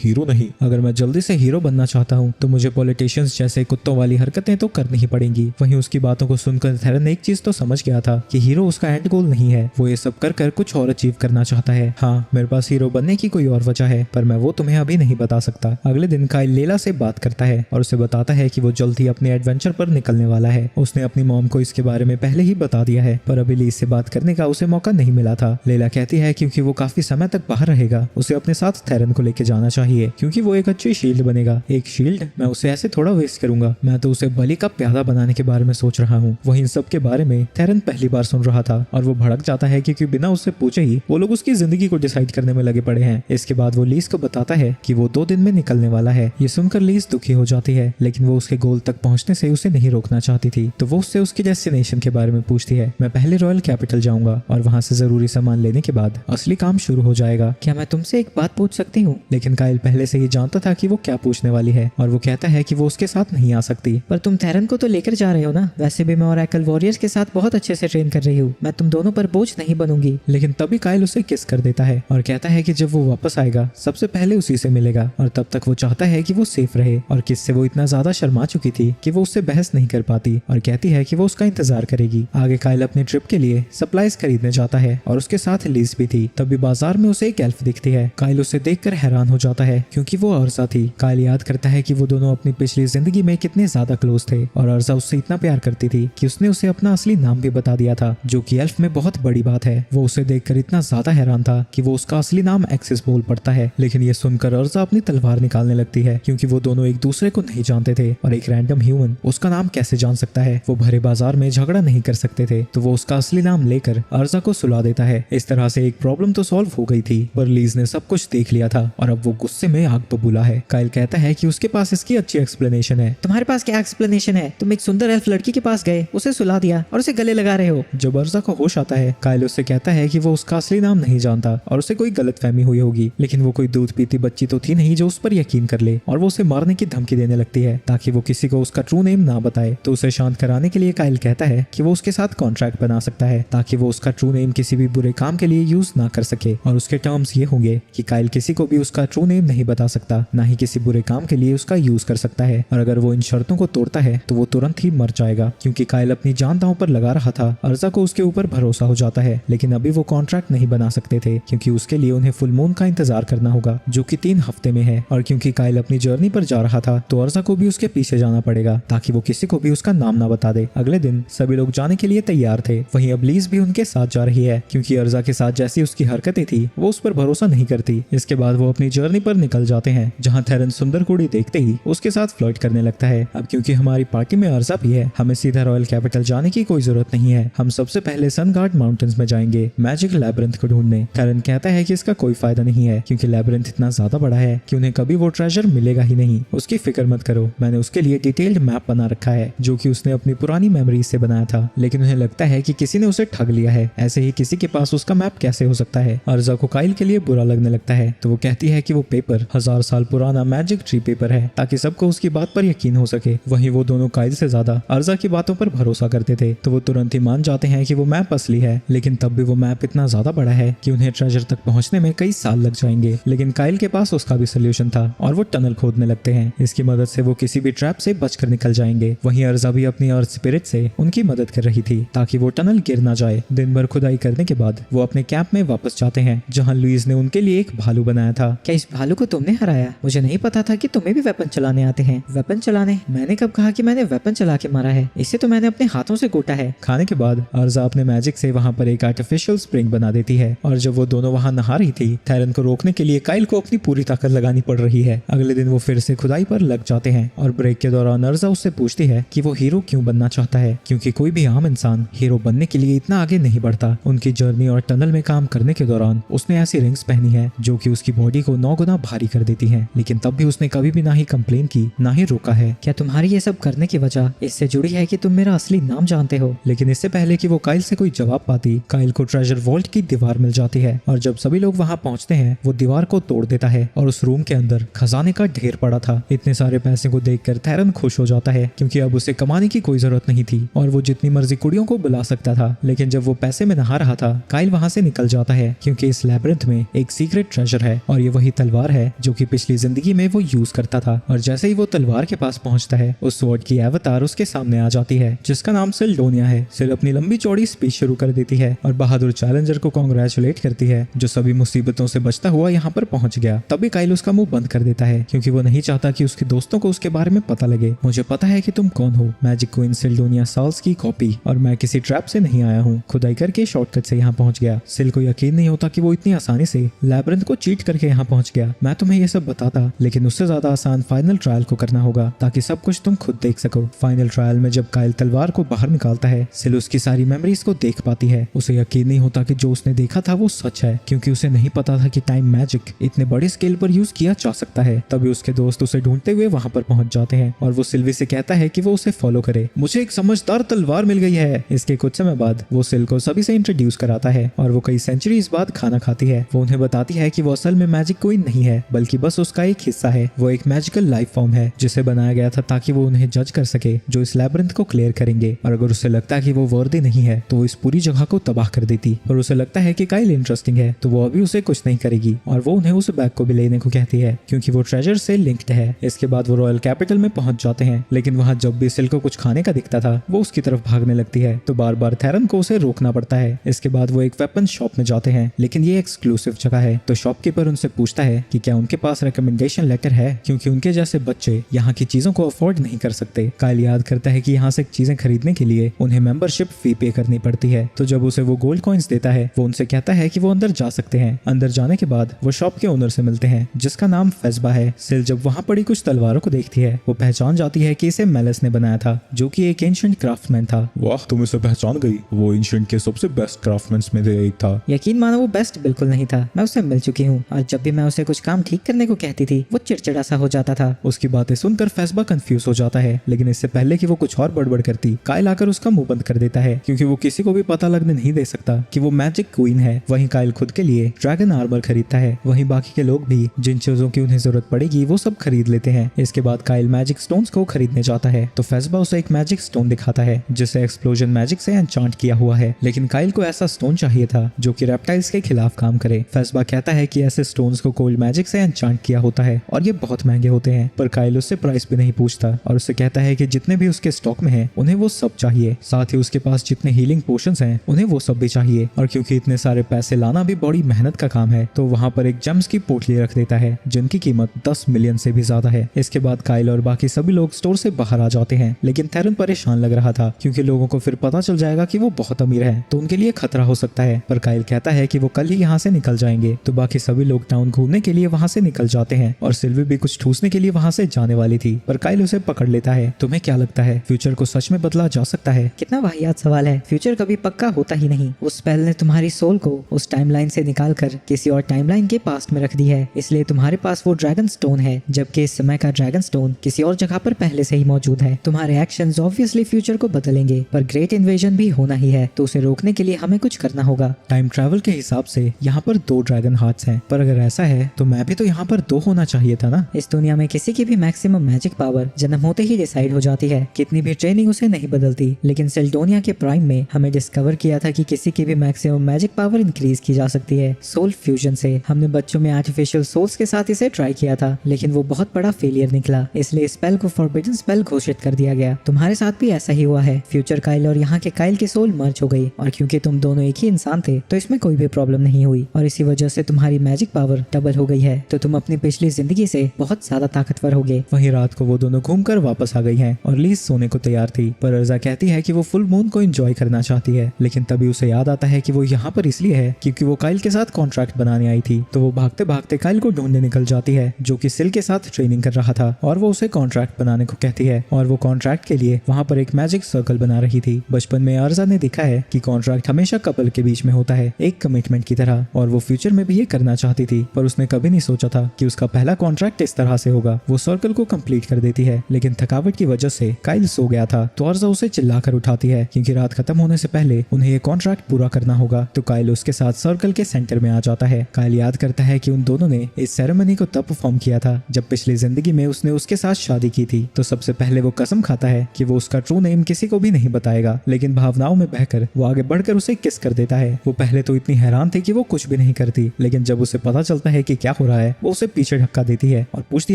हीरो नहीं। अगर मैं जल्दी से हीरो बनना चाहता हूँ तो मुझे पॉलिटिशियंस जैसे कुत्तों वाली हरकतें तो करनी ही पड़ेंगी। वहीं उसकी बातों को सुनकर थेरन एक चीज तो समझ गया था कि हीरो उसका एंड गोल नहीं है, वो ये सब कर कुछ और अचीव करना चाहता है। हाँ, मेरे पास हीरो बनने की कोई और वजह है, पर मैं वो तुम्हें अभी नहीं बता सकता। अगले दिन काइल लेला से बात करता है और उसे बताता है कि वो जल्द ही अपने एडवेंचर पर निकलने वाला है। उसने अपनी मॉम को इसके बारे में पहले ही बता दिया है, पर अभी लीज से बात करने का उसे मौका नहीं मिला था। लेला कहती है क्योंकि वो काफी समय तक बाहर रहेगा, उसे अपने साथ थेरन को लेके जाना चाहिए, क्योंकि वो एक अच्छी शील्ड बनेगा। एक शील्ड? मैं उसे ऐसे थोड़ा वेस्ट करूंगा, मैं तो उसे बलि का प्यादा बनाने के बारे में सोच रहा हूँ। वहीं सब के बारे में थेरन पहली बार सुन रहा था और वो भड़क जाता है क्योंकि बिना उससे पूछे ही वो लोग उसकी जिंदगी को डिसाइड करने में लगे पड़े हैं। इसके बाद वो लीज को बताता है कि वो 2 दिन में निकलने वाला है। ये सुनकर लीज दुखी हो जाती है, लेकिन वो उसके गोल तक पहुंचने से उसे नहीं रोकना चाहती थी, तो वो उससे उसकी डेस्टिनेशन के बारे में पूछती है। मैं पहले रॉयल कैपिटल जाऊंगा और वहां से जरूरी सामान लेने के बाद असली काम शुरू हो जाएगा। क्या मैं तुमसे एक बात पूछ सकती हूँ? लेकिन काइल पहले से ही जानता था कि वो क्या पूछने वाली है और वो कहता है कि वो उसके साथ नहीं आ सकती। पर तुम थेरन को तो लेकर जा रहे हो ना? वैसे भी मैं और एकल वॉरियर्स के साथ बहुत अच्छे से ट्रेन कर रही हूँ, मैं तुम दोनों पर बोझ नहीं बनूंगी। लेकिन तभी काइल उसे किस कर देता है और कहता है कि जब वो वापस आएगा सबसे पहले उसी से मिलेगा, और तब तक वो चाहता है कि वो सेफ रहे। और किस से वो इतना ज्यादा शर्मा चुकी थी कि वो उससे बहस नहीं कर पाती और कहती है कि वो उसका इंतजार करेगी। आगे काइल अपनी ट्रिप के लिए सप्लाईज खरीदने जाता है और उसके साथ लीज भी थी। तभी बाजार में उसे एक एल्फ दिखती है। काइल उसे देखकर हैरान हो जाता है क्योंकि वो अर्जा थी। काइल याद करता है कि वो दोनों अपनी पिछली जिंदगी में कितने ज्यादा क्लोज थे और अर्जा उससे इतना प्यार करती थी कि उसने उसे अपना असली नाम भी बता दिया था, जो कि एल्फ में बहुत बड़ी बात है। वो उसे देखकर इतना ज्यादा हैरान था कि वो उसका असली नाम एक्सिस बोल पड़ता है। लेकिन ये सुनकर अर्जा अपनी तलवार निकालने लगती है क्योंकि वो दोनों एक दूसरे को नहीं जानते थे और एक रैंडम ह्यूमन उसका नाम कैसे जान सकता है। वो भरे बाजार में झगड़ा नहीं कर सकते थे, तो वो उसका असली नाम लेकर अर्जा को सुला देता है। इस तरह से एक प्रॉब्लम तो सॉल्व हो गई थी, पर लीज ने सब कुछ देख लिया था और अब वो गुस्से में आग बबूला है। काइल कहता है कि उसके पास इसकी अच्छी एक्सप्लेनेशन है। तुम्हारे पास क्या एक्सप्लेनेशन है? तुम एक सुंदर एल्फ लड़की के पास गए, उसे सुला दिया और उसे गले लगा रहे हो। जब अर्जा को होश आता है, काइल उससे कहता है कि वो उसका असली नाम नहीं जानता और उसे कोई गलतफहमी हुई होगी, लेकिन वो कोई दूध पीती बच्ची तो थी नहीं जो उस पर यकीन कर ले, और वो उसे मारने की धमकी देने लगती है ताकि वो किसी को उसका ट्रू नेम ना बताए। तो उसे शांत कराने के लिए काइल कहता है कि वो उसके साथ कॉन्ट्रैक्ट बना सकता है ताकि वो उसका ट्रू नेम किसी भी बुरे काम के लिए यूज ना कर सके, और उसके टर्म्स ये होंगे कि काइल किसी को भी उसका ट्रू नेम नहीं बता सकता, ना ही किसी बुरे काम के लिए उसका यूज कर सकता है, और अगर वो इन शर्तों को तोड़ता है तो वो तुरंत ही मर जाएगा। क्योंकि काइल अपनी जान दांव पर लगा रहा था, अर्जा को उसके ऊपर भरोसा हो जाता है, लेकिन अभी वो कॉन्ट्रैक्ट नहीं बना सकते थे क्योंकि उसके लिए उन्हें फुल मून का इंतजार करना होगा, जो कि 3 हफ्ते में है। और क्योंकि काइल अपनी जर्नी पर जा रहा था, तो अर्जा को भी उसके पीछे जाना पड़ेगा ताकि वो किसी को भी उसका नाम ना बता दे। अगले दिन सभी लोग जाने के लिए तैयार थे। वहीं अब लीज भी उनके साथ जा रही है क्योंकि अर्जा के साथ जैसी उसकी हरकतें थी वो उस पर भरोसा नहीं करती। इसके बाद वो अपनी जर्नी पर निकल जाते हैं, जहाँ थेरन सुंदर कुड़ी देखते ही उसके साथ फ्लर्ट करने लगता है। अब क्योंकि हमारी पार्टी में अर्जा भी है, हमें सीधा रॉयल कैपिटल जाने की कोई जरूरत नहीं है। हम सबसे पहले सन गार्ड माउंटेन्स में जाएंगे मैजिक लैबिरिंथ को ढूंढने। थेरन कहता है कि इसका कोई फायदा नहीं है क्योंकि लैबिरिंथ इतना ज्यादा बड़ा है कि उन्हें कभी वो ट्रेजर मिलेगा ही नहीं। उसकी फिक्र मत करो, मैंने उसके लिए डिटेल्ड मैप बना रखा है जो कि उसने अपनी पुरानी मेमोरीज से बनाया था, लेकिन उन्हें लगता है कि किसी ने उसे ठग लिया है। ऐसे ही किसी के पास उसका मैप कैसे हो सकता है? अर्जा को काइल के लिए बुरा लगने लगता है, तो वो कहती है कि वो पेपर 1000 साल पुराना मैजिक ट्री पेपर है ताकि सबको उसकी बात पर यकीन हो सके। वहीं वो दोनों काइल से ज्यादा अर्जा की बातों पर भरोसा करते थे, तो वो तुरंत ही मान जाते हैं कि वो मैप असली है। लेकिन तब भी वो मैप इतना ज्यादा बड़ा है कि उन्हें ट्रेजर तक पहुंचने में कई साल लग जाएंगे। लेकिन काइल के पास उसका भी सोल्यूशन था और वो टनल खोदने लगते हैं। इसकी मदद से वो किसी भी ट्रैप से बचकर निकल जाएंगे। वहीं अर्जा भी अपनी अर्थ स्पिरिट से उनकी मदद कर रही थी ताकि वो टनल गिर ना जाए। दिन भर खुदाई करने के बाद वो अपने कैंप में वापस जाते हैं, जहाँ लुइस ने उनके लिए एक भालू बनाया था। क्या इस भालू को तुमने हराया? मुझे नहीं पता था कि तुम्हें भी वेपन चलाने आते हैं। वेपन चलाने? मैंने कब कहा कि मैंने वेपन चला के मारा है? इसे तो मैंने अपने हाथों से कूटा है। खाने के बाद अर्जा अपने मैजिक से वहाँ पर एक आर्टिफिशियल स्प्रिंग बना देती है, और जब वो दोनों वहाँ नहा रही थी, थेरन को रोकने के लिए काइल को अपनी पूरी ताकत लगानी पड़ रही है। अगले दिन वो फिर से खुदाई पर लग जाते हैं और ब्रेक के दौरान अर्जा उससे पूछती है कि वो हीरो क्यों बनना चाहता है, क्योंकि कोई भी आम इंसान हीरो बनने के लिए इतना आगे नहीं बढ़ता। उनकी जर्नी और टनल में काम करने के दौरान उसने ऐसी रिंग्स पहनी है जो कि उसकी बॉडी को 9 गुना भारी कर देती हैं, लेकिन तब भी उसने कभी भी ना ही कंप्लेन की ना ही रोका है। क्या तुम्हारी ये सब करने की वजह इससे जुड़ी है कि तुम मेरा असली नाम जानते हो। लेकिन इससे पहले कि वो काइल से कोई जवाब पाती, काइल को ट्रेजर वॉल्ट की दीवार मिल जाती है और जब सभी लोग वहां पहुंचते हैं वो दीवार को तोड़ देता है और उस रूम के अंदर खजाने का ढेर पड़ा था। इतने सारे पैसे को देखकर थेरन खुश हो जाता है क्योंकि अब उसे कमाने की कोई जरूरत नहीं थी और वो जितनी मर्जी कुड़ियों को बुला सकता था। लेकिन जब वो पैसे में नहा रहा था, काइल वहां से निकल जाता है क्योंकि इस लैबिरिंथ में एक सीक्रेट ट्रेजर है और ये वही तलवार है जो कि पिछली जिंदगी में वो यूज करता था। और जैसे ही वो तलवार के पास पहुंचता है, उस स्वॉर्ड की अवतार उसके सामने आ जाती है जिसका नाम सिल्डोनिया है। सिल अपनी लंबी चौड़ी स्पीच शुरू कर देती है और बहादुर चैलेंजर को कांग्रेचुलेट करती है जो सभी मुसीबतों से बचता हुआ यहाँ पर पहुंच गया। तभी काइल उसका मुंह बंद कर देता है क्योंकि वो नहीं चाहता कि उसके दोस्तों को उसके बारे में पता लगे। मुझे पता है कि तुम कौन हो, मैजिक क्वीन सिल्डोनिया साल्स की कॉपी, और मैं किसी ट्रैप से नहीं आया हूँ। खुदाई करके शॉर्टकट से यहाँ पहुंच गया। सिल को यकीन नहीं होता कि वो इतनी आसानी से लैबिरिंथ को चीट करके यहाँ पहुंच गया। मैं तुम्हें ये सब बताता, लेकिन उससे ज्यादा आसान फाइनल ट्रायल को करना होगा ताकि सब कुछ तुम खुद देख सको। फाइनल ट्रायल में जब काइल तलवार को बाहर निकालता है, सिल उसकी सारी मेमोरीज को देख पाती है। उसे यकीन नहीं होता कि जो उसने देखा था वो सच है क्योंकि उसे नहीं पता था कि टाइम मैजिक इतने बड़े स्केल पर यूज किया जा सकता है। तभी उसके दोस्त उसे ढूंढते हुए वहां पर पहुंच जाते हैं और वो सिल्वी से कहता है कि वो उसे फॉलो करे। मुझे एक समझदार तलवार मिल गई है। इसके कुछ समय बाद वो सिल को सभी से इंट्रोड्यूस कराता है और वो कई सेंचुरीज बाद खाना खाती है। वो उन्हें बताती है कि वो असल में मैजिक क्वीन नहीं है बल्कि बस उसका एक हिस्सा है। वो एक मैजिकल लाइफ फॉर्म है जिसे बनाया गया था ताकि वो उन्हें जज कर सके जो इस लैबिरिंथ को क्लियर करेंगे, और अगर उसे लगता है कि वो वर्दी नहीं है तो वो इस पूरी जगह को तबाह कर देती। और उसे लगता है कि काइल इंटरेस्टिंग है तो वो अभी उसे कुछ नहीं करेगी और वो उन्हें उस बैग को भी लेने को कहती है क्योंकि वो ट्रेजर से लिंक्ड है। इसके बाद वो रॉयल कैपिटल में पहुंच जाते हैं, लेकिन वहां जब भी सिल को कुछ खाने का दिखता था वो उसकी तरफ भागने लगती है तो बार बार थेरन को उसे रोकना पड़ता है। इसके बाद वो एक वेपन शॉप में जाते हैं, लेकिन ये एक्सक्लूसिव जगह है तो शॉपकीपर उनसे पूछता है कि क्या उनके पास रिकमेंडेशन लेटर है क्योंकि उनके जैसे बच्चे यहाँ की चीजों को अफोर्ड नहीं कर सकते। काइल याद करता है कि यहाँ से चीजें खरीदने के लिए उन्हें मेंबरशिप फी पे करनी पड़ती है। तो जब उसे वो गोल्ड कॉइन्स देता है, वो उनसे कहता है कि वो अंदर जा सकते हैं। अंदर जाने के बाद वो शॉप के ओनर से मिलते हैं जिसका नाम फेस्बा है। सिल जब वहाँ पड़ी कुछ तलवारों को देखती है, वो पहचान जाती है कि इसे मेलिस ने बनाया था जो कि एक एंशिएंट क्राफ्टमैन था। वाह, तुम इसे पहचान गई। वो एंशिएंट के सबसे बेस्ट क्राफ्टमैन में से एक था। यकीन मानो वो बेस्ट बिल्कुल नहीं था। मैं उससे मिल चुकी हूँ और जब भी मैं उसे कुछ काम ठीक करने को कहती थी वो चिड़चिड़ा सा हो जाता था। उसकी बातें सुनकर फेस्बा कंफ्यूज हो जाता है, लेकिन इससे पहले कि वो कुछ और बड़बड़ करती, काइल आकर उसका मुंह बंद कर देता है क्योंकि वो किसी को भी पता लगने नहीं दे सकता कि वो मैजिक क्वीन है। वहीं काइल खुद के लिए ड्रैगन आर्मर खरीदता है। वहीं बाकी के लोग भी जिन चीजों की उन्हें जरूरत पड़ेगी वो सब खरीद लेते हैं। इसके बाद काइल मैजिक स्टोन्स को खरीदने जाता है तो फेस्बा उसे एक मैजिक स्टोन दिखाता है जिसे एक्सप्लोजन मैजिक से एन्चांट किया हुआ है, लेकिन काइल को ऐसा स्टोन चाहिए था जो कि रेप्टाइल्स के खिलाफ काम करे। फेस्बा कहता है कि ऐसे स्टोन्स को कोल्ड मैजिक से एन्चांट किया होता है और ये बहुत महंगे होते हैं, पर काइल उससे प्राइस भी नहीं पूछता और उससे कहता है कि जितने भी उसके स्टॉक में हैं उन्हें वो सब चाहिए। साथ ही उसके पास जितने हीलिंग पोशंस हैं उन्हें वो सब भी चाहिए, और क्योंकि इतने सारे पैसे लाना भी बड़ी मेहनत का काम है तो वहाँ पर एक जेम्स की पोटली रख देता है जिनकी कीमत 10 मिलियन से भी ज्यादा है। इसके बाद काइल और बाकी सभी लोग स्टोर से बाहर आ जाते हैं, लेकिन थेरन परेशान लग रहा था क्योंकि लोगों को फिर पता चल जाएगा कि वो बहुत अमीर है तो उनके लिए खतरा हो सकता है। पर काइल कहता है कि वो कल ही यहाँ से निकल जाएंगे तो बाकी सभी लोग टाउन घूमने के लिए वहाँ से निकल जाते हैं और सिल्वी भी कुछ ठूसने के लिए वहाँ से जाने वाली थी, पर काइल उसे पकड़ लेता है। तुम्हें क्या लगता है फ्यूचर को सच में बदला जा सकता है? कितना वाहियात सवाल है। फ्यूचर कभी पक्का होता ही नहीं। उस स्पेल ने तुम्हारी सोल को उस टाइमलाइन से निकालकर किसी और टाइमलाइन के पास्ट में रख दी है, इसलिए तुम्हारे पास वो ड्रैगन स्टोन है, जबकि इस समय का ड्रैगन स्टोन किसी और जगह पर पहले से ही मौजूद है। तुम्हारे एक्शंस ऑब्वियसली फ्यूचर को बदलेंगे, पर ग्रेट इन्वेजन भी होना ही है तो उसे रोकने के लिए हमें कुछ करना होगा। टाइम ट्रैवल के हिसाब से यहाँ पर 2 ड्रैगन हार्ट्स हैं, पर अगर ऐसा है तो मैं भी तो यहाँ पर 2 होना चाहिए था ना। इस दुनिया में किसी की भी मैक्सिमम मैजिक पावर जन्म होते ही डिसाइड हो जाती है, कितनी भी ट्रेनिंग उसे नहीं बदलती। लेकिन सिल्डोनिया के प्राइम में हमें डिस्कवर किया था कि किसी की भी मैक्सिमम मैजिक पावर इंक्रीज की जा सकती है सोल फ्यूजन से। हमने बच्चों में आर्टिफिशियल सोल्स के साथ इसे ट्राई किया था, लेकिन वो बहुत बड़ा फेलियर निकला, इसलिए स्पेल को फॉरबिडन स्पेल घोषित कर दिया गया। तुम्हारे साथ भी ऐसा ही हुआ है। फ्यूचर काइल और यहाँ के काइल की सोल मर्ज हो गई, और क्योंकि तुम दोनों एक ही इंसान थे तो इसमें कोई भी प्रॉब्लम नहीं हुई, और इसी वजह से तुम्हारी मैजिक पावर डबल हो गई है, तो तुम अपनी पिछली जिंदगी से बहुत ज्यादा ताकतवर होगे। वहीं रात को वो दोनों घूमकर वापस आ गई हैं और लीज सोने को तैयार थी, पर अर्जा कहती है कि वो फुल मून को एंजॉय करना चाहती है, लेकिन तभी उसे याद आता है कि वो यहाँ पर इसलिए है क्योंकि वो काइल के साथ कॉन्ट्रैक्ट बनाने आई थी। तो वो भागते भागते काइल को ढूंढने निकल जाती है जो कि सिल के साथ ट्रेनिंग कर रहा था, और वो उसे कॉन्ट्रैक्ट बनाने को कहती है, और वो कॉन्ट्रैक्ट के लिए वहाँ पर एक मैजिक सर्कल बना रही थी। बचपन में अर्जा ने देखा है कि कॉन्ट्रैक्ट हमेशा कपल के बीच में होता है, एक कमिटमेंट की तरह, और वो फ्यूचर में भी ये करना चाहती थी, पर उसने कभी नहीं सोचा था कि उसका पहला कॉन्ट्रैक्ट इस तरह से होगा। वो सर्कल को कंप्लीट कर देती है, लेकिन थकावट की वजह से काइल सो गया था तो अर्जा उसे चिल्लाकर उठाती है क्योंकि रात खत्म होने से पहले उन्हें ये कॉन्ट्रैक्ट पूरा करना होगा। तो काइल उसके साथ सर्कल के सेंटर में आ जाता है। काइल याद करता है कि उन दोनों ने इस सेरेमनी को तब परफॉर्म किया था जब पिछली जिंदगी में उसने उसके साथ शादी की थी। तो सबसे पहले वो कसम खाता है कि वो उसका ट्रू नेम किसी को भी नहीं बताएगा, लेकिन भावनाओं में बहकर वो आगे बढ़कर उसे किस कर देता है। वो पहले तो इतनी हैरान थी कि वो कुछ भी नहीं करती, लेकिन जब उसे पता चलता है कि क्या हो रहा है वो उसे पीछे धक्का देती है और पूछती